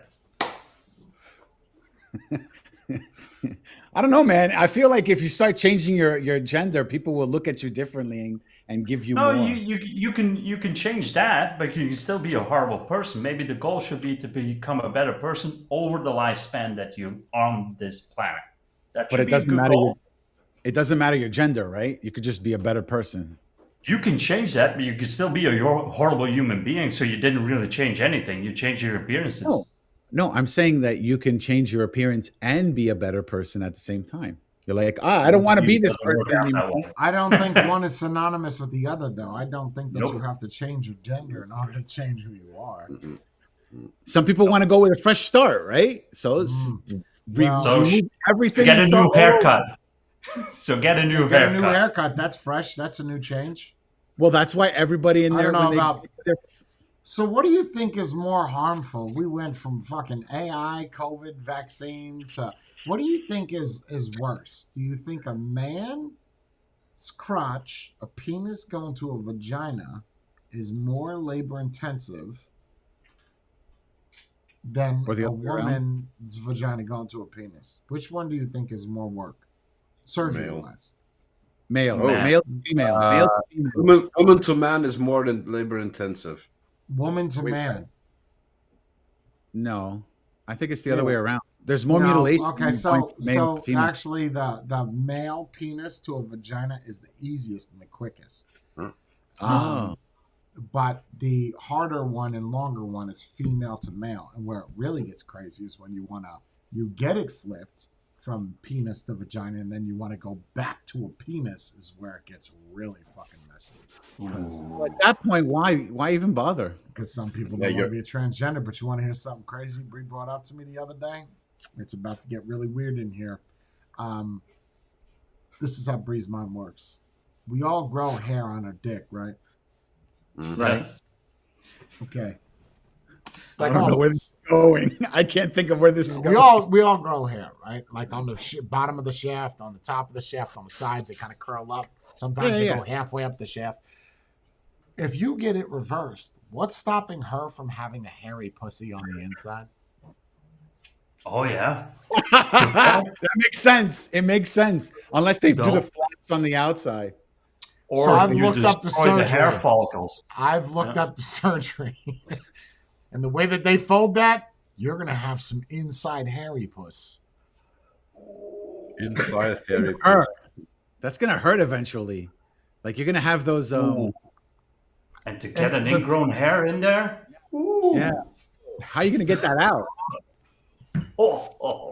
I don't know, man. I feel like if you start changing your gender, people will look at you differently and give you No, more. you can change that, but you can still be a horrible person. Maybe the goal should be to become a better person over the lifespan that you're on this planet. That should But it be a doesn't good matter. goal. It doesn't matter your gender, right? You could just be a better person. You can change that, but you can still be a horrible human being. So you didn't really change anything. You changed your appearances. No, I'm saying that you can change your appearance and be a better person at the same time. You're like, I don't want to be this Doesn't work person out that anymore. way. I don't think one is synonymous with the other, though. I don't think that Nope. you have to change your gender in order to change who you are. Some people want to go with a fresh start, right? So it's Well, So remove everything. Get and a start new all haircut. So get a new get a haircut. new haircut. That's fresh. That's a new change. Well, that's why everybody in I there. don't know when they about- get their- So, what do you think is more harmful? We went from fucking AI, COVID, vaccine to what do you think is worse? Do you think a man's crotch, a penis going to a vagina, is more labor intensive than Or the a other way around? woman's vagina going to a penis? Which one do you think is more work, surgery Male. wise? male, Man. male to female, male to female. Woman to man is more than labor intensive. Woman to Wait, man. No, I think it's the other way around. There's more No, mutilation. Okay, than so male to female. actually, the male penis to a vagina is the easiest and the quickest. Oh. But the harder one and longer one is female to male. And where it really gets crazy is when you get it flipped from penis to vagina, and then you want to go back to a penis is where it gets really fucking messy. Well, at that point, why even bother? Because some people Yeah, don't want you're- to be a transgender, but you want to hear something crazy Bree brought up to me the other day? It's about to get really weird in here. This is how Bree's mind works. We all grow hair on our dick, right? Right. Okay. I don't know where this is going. I can't think of where this is going. We all grow hair, right? Like on the bottom of the shaft, on the top of the shaft, on the sides, they kind of curl up. Sometimes they go halfway up the shaft. If you get it reversed, what's stopping her from having a hairy pussy on the inside? Oh yeah. That makes sense. It makes sense. Unless they do No. the flaps on the outside. Or So I've you looked up the destroy the hair surgery. follicles. I've looked up the surgery. And the way that they fold that, you're going to have some inside hairy puss. Inside hairy. Hurt. That's gonna hurt eventually. Like you're gonna have those. And to get an ingrown hair in there. Ooh. Yeah. How are you gonna get that out? Oh.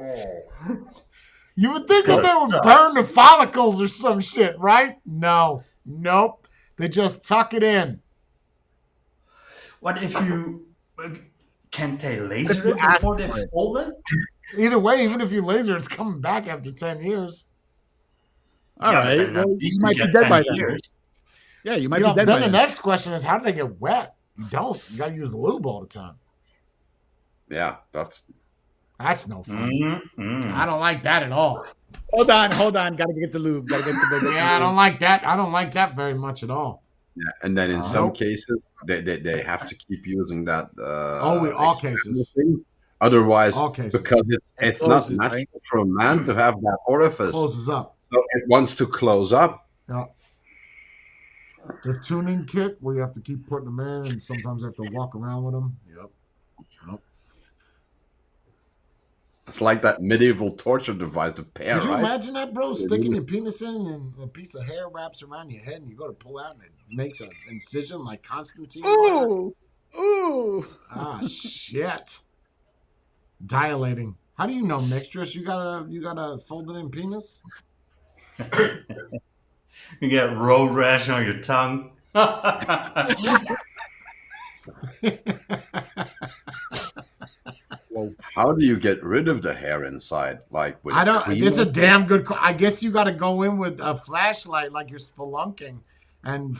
You would think that they would burn the follicles or some shit, right? No. Nope. They just tuck it in. What if you can't they laser it before they fold it? Either way, even if you laser, it's coming back after 10 years. All Yeah, right. but then at Well, least you might you be get dead 10 by then. years. Yeah, you might You know, be dead then by the then. next question is, how do they get wet? You don't. You got to use lube all the time. Yeah, that's That's no fun. Mm. I don't like that at all. Hold on. Gotta get the lube. Gotta get the Yeah, I don't like that. I don't like that very much at all. yeah. And then in some Nope. cases, they have to keep using that. All cases. thing. Otherwise, All cases. because it's not closes, natural right? for a man to have that orifice, Closes up. so it wants to close up. Yeah. The tuning kit where you have to keep putting them in, and sometimes you have to walk around with them. Yep. It's like that medieval torture device, the pear, Could you right? imagine that, bro? Sticking your penis in and a piece of hair wraps around your head and you go to pull out and it makes an incision like Constantine. Ooh. Ah, shit. Dilating. How do you know, Mixtress? You got a folded in penis? You get road rash on your tongue. How do you get rid of the hair inside? Like with I don't. cream It's a or- damn good. I guess you got to go in with a flashlight, like you're spelunking, and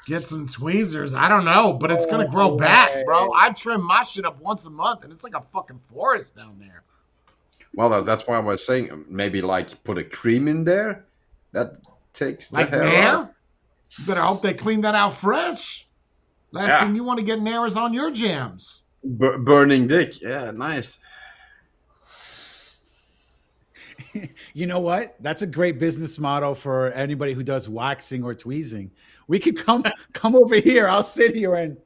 get some tweezers. I don't know, but it's gonna grow back, bro. I trim my shit up once a month, and it's like a fucking forest down there. Well, that's why I was saying maybe like put a cream in there that takes the Like hair Nair, out. you better hope they clean that out fresh. Last Yeah. thing you want to get Nair is on your jams. Burning dick, yeah, nice. You know what? That's a great business model for anybody who does waxing or tweezing. We could come over here. I'll sit here and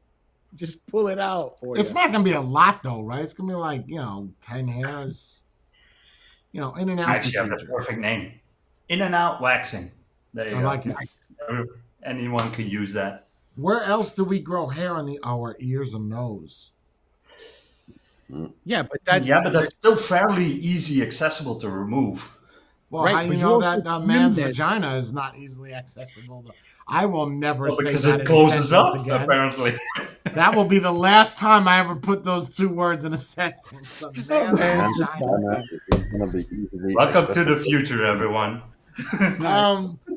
just pull it out for It's you. not gonna be a lot though, right? It's gonna be like 10 hairs. In and out Actually, have the procedure. perfect name. In and out waxing. There you I go. like it. Anyone could use that. Where else do we grow hair on our ears and nose? Yeah, but that's still fairly easy accessible to remove. Well, Right, how do but you you know also that a man's trimmed it. vagina is not easily accessible? I will never say Because that it in a closes sentence up, again. apparently. That will be the last time I ever put those two words in a sentence. A man's man's vagina. It's gonna be easily Welcome to the accessible. future, everyone.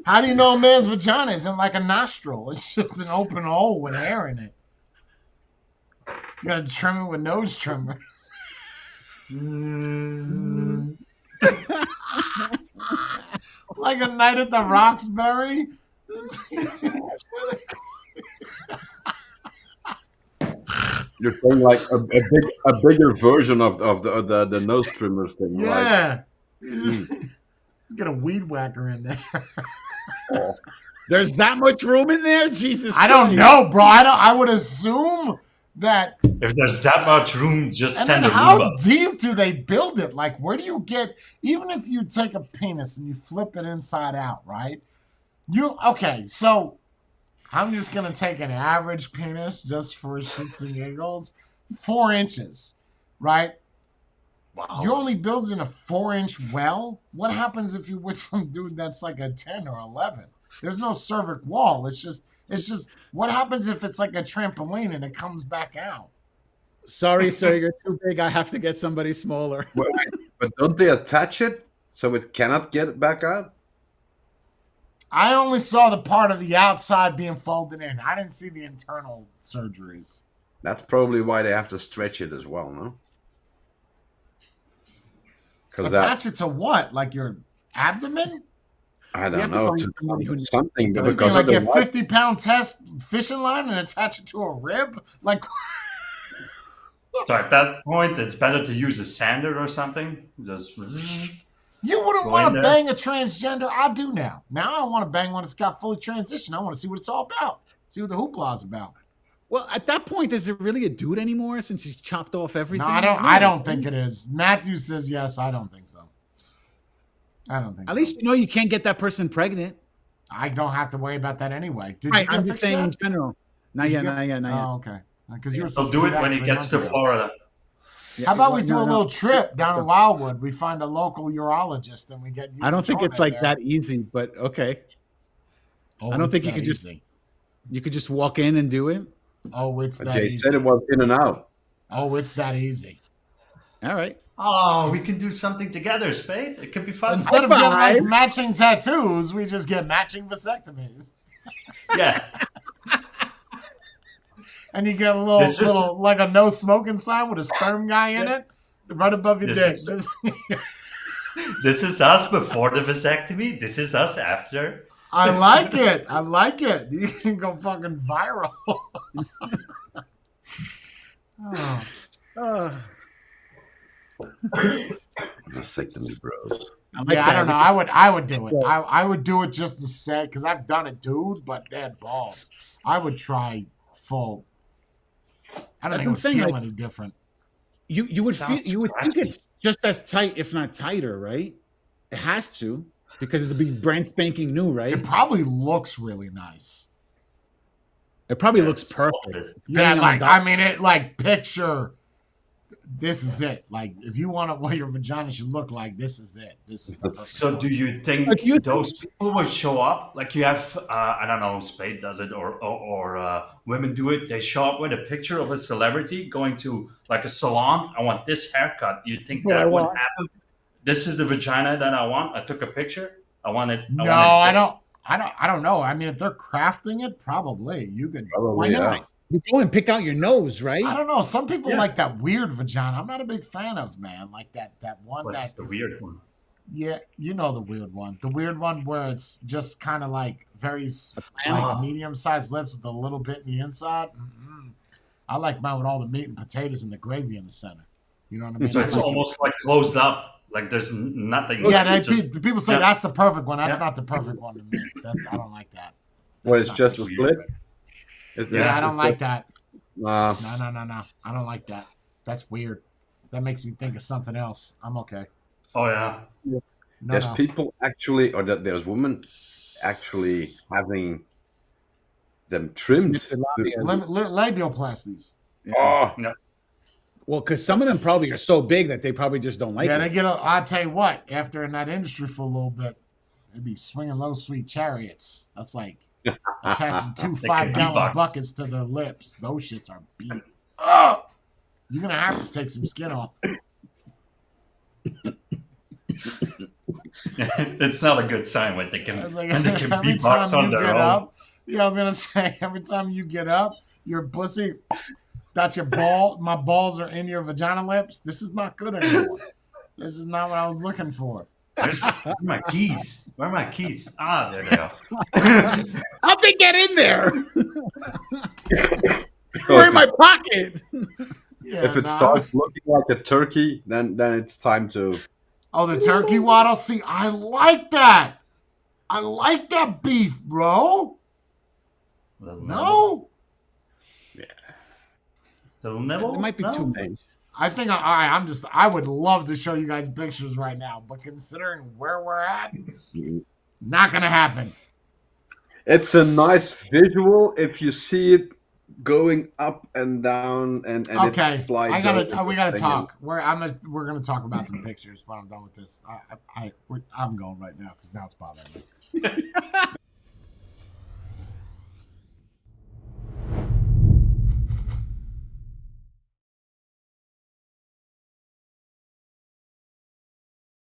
How do you know a man's vagina isn't like a nostril? It's just an open hole with hair in it. You gotta trim it with nose trimmers. Like a night at the Roxbury. You're saying like a bigger version of the nose trimmers thing, right? Yeah. You just get a weed whacker in there. there's that much room in there. Jesus, I don't Christ. know, bro. I would assume that. If there's that much room, just And send then a how Roomba. deep do they build it? Like, where do you get? Even if you take a penis and you flip it inside out, right? Okay? So I'm just gonna take an average penis just for shits and giggles, 4 inches, right? Wow. You're only building a 4-inch well. What happens if you with some dude that's like a 10 or 11? There's no cervic wall. It's just. What happens if it's like a trampoline and it comes back out? Sorry, sir, you're too big. I have to get somebody smaller. But don't they attach it so it cannot get back out? I only saw the part of the outside being folded in. I didn't see the internal surgeries. That's probably why they have to stretch it as well, no? Because Attach it to what? Like your abdomen? I You don't have to know, find to somebody who- something What do you because think, like otherwise, a 50-pound test fishing line and attach it to a rib? Like, So at that point, it's better to use a sander or something. Just you wouldn't Go want in to there. bang a transgender. I do now. Now I want to bang one that's got fully transitioned. I want to see what it's all about. See what the hoopla is about. Well, at that point, is it really a dude anymore since he's chopped off everything? No, I don't think it is. Matthew says yes. I don't think so. I don't think At so. least you know you can't get that person pregnant. I don't have to worry about that anyway. Did you Right, get I'm fixed just saying in yet? general. Not Did you yet, get- not yet, not yet. Oh, okay. Because you're he'll supposed to do it that when he 3 gets months to ago. Florida. Yeah, How about we well, do no, a no. little trip down to Wildwood? We find a local urologist and we get you. I don't and think Sean it's in like there. that easy, but okay. Oh, I don't it's think you that could just- easy. You could just walk in and do it. Oh, it's that Jay easy. said it was in and out. Oh, it's that easy. All right. Oh, we can do something together, Spade. It could be fun. Instead of getting like five. matching tattoos, we just get matching vasectomies. Yes. And you get a little, This is- like a no smoking sign with a sperm guy in it, right above your This dick. is- This is us before the vasectomy. This is us after. I like it. I like it. You can go fucking viral. Oh. Vasectomy, bros. I like Yeah, that. I don't know. I would do it. I would do it just to say because I've done it, dude. But they had balls. I would try full. I don't That's think it what I'm would saying, feel like- any different. You would feel, Sounds you would think scratchy. it's just as tight, if not tighter, right? It has to because it's a big brand spanking new, right? It probably looks really nice. It probably looks It's perfect. sculpted. Yeah, Depending on like the I mean, it like picture. This is it. Like if you want what your vagina should look like, this is it. This is the perfect So one. do you think Like you- those people will show up? Like you have, I don't know, Spade does it, or women do it. They show up with a picture of a celebrity going to like a salon. I want this haircut. You think What I that would want. happen? This is the vagina that I want. I took a picture. I want it. No, want it I this- don't. I don't know. I mean, if they're crafting it, probably you could. Probably, Why not? You go and pick out your nose, right? I don't know. Some people Yeah. like that weird vagina. I'm not a big fan of, man. Like that one. What's the is- weird one? Yeah, you know the weird one. The weird one where it's just kind of like very Ah. like medium-sized lips with a little bit in the inside. Mm-mm. I like mine with all the meat and potatoes and the gravy in the center. You know what I mean? So it's almost like closed up. Like there's nothing. yeah. just- The people say Yeah. that's the perfect one. That's Yeah. not the perfect one to me. I don't like that. Well, That's it's not just a the split. perfect. It's- Yeah, I don't it's like that. Nah, No. I don't like that. That's weird. That makes me think of something else. I'm okay. Oh yeah. No, there's no. people actually, or that there's women actually having them trimmed. Snipped labia. Labioplasties. Oh, Well, because some of them probably are so big that they probably just don't like Yeah, it. they get. I'll tell you what. After in that industry for a little bit, they'd be swinging low sweet chariots. That's like attaching two They 5-gallon can beatbox. buckets to their lips. Those shits are beat. Oh, you're gonna have to take some skin off. It's not a good sign when they can I was like, when they can every beatbox time on you their get own. up, yeah, I was gonna say every time you get up, your pussy, that's your ball. My balls are in your vagina lips. This is not good anymore. This is not what I was looking for. Where are my keys? Where are my keys? Ah, there they are. How'd they get in there? because They're in my pocket. Yeah, if it nah. starts looking like a turkey, then it's time to. Oh, the turkey waddle. See, I like that. I like that beef, bro. No. Little nibble? It might be No? too much. I think I would love to show you guys pictures right now, but considering where we're at, not gonna happen. It's a nice visual if you see it going up and down and Okay, it slides. we gotta talk. We're gonna talk about some pictures when I'm done with this. I'm going right now because now it's bothering me.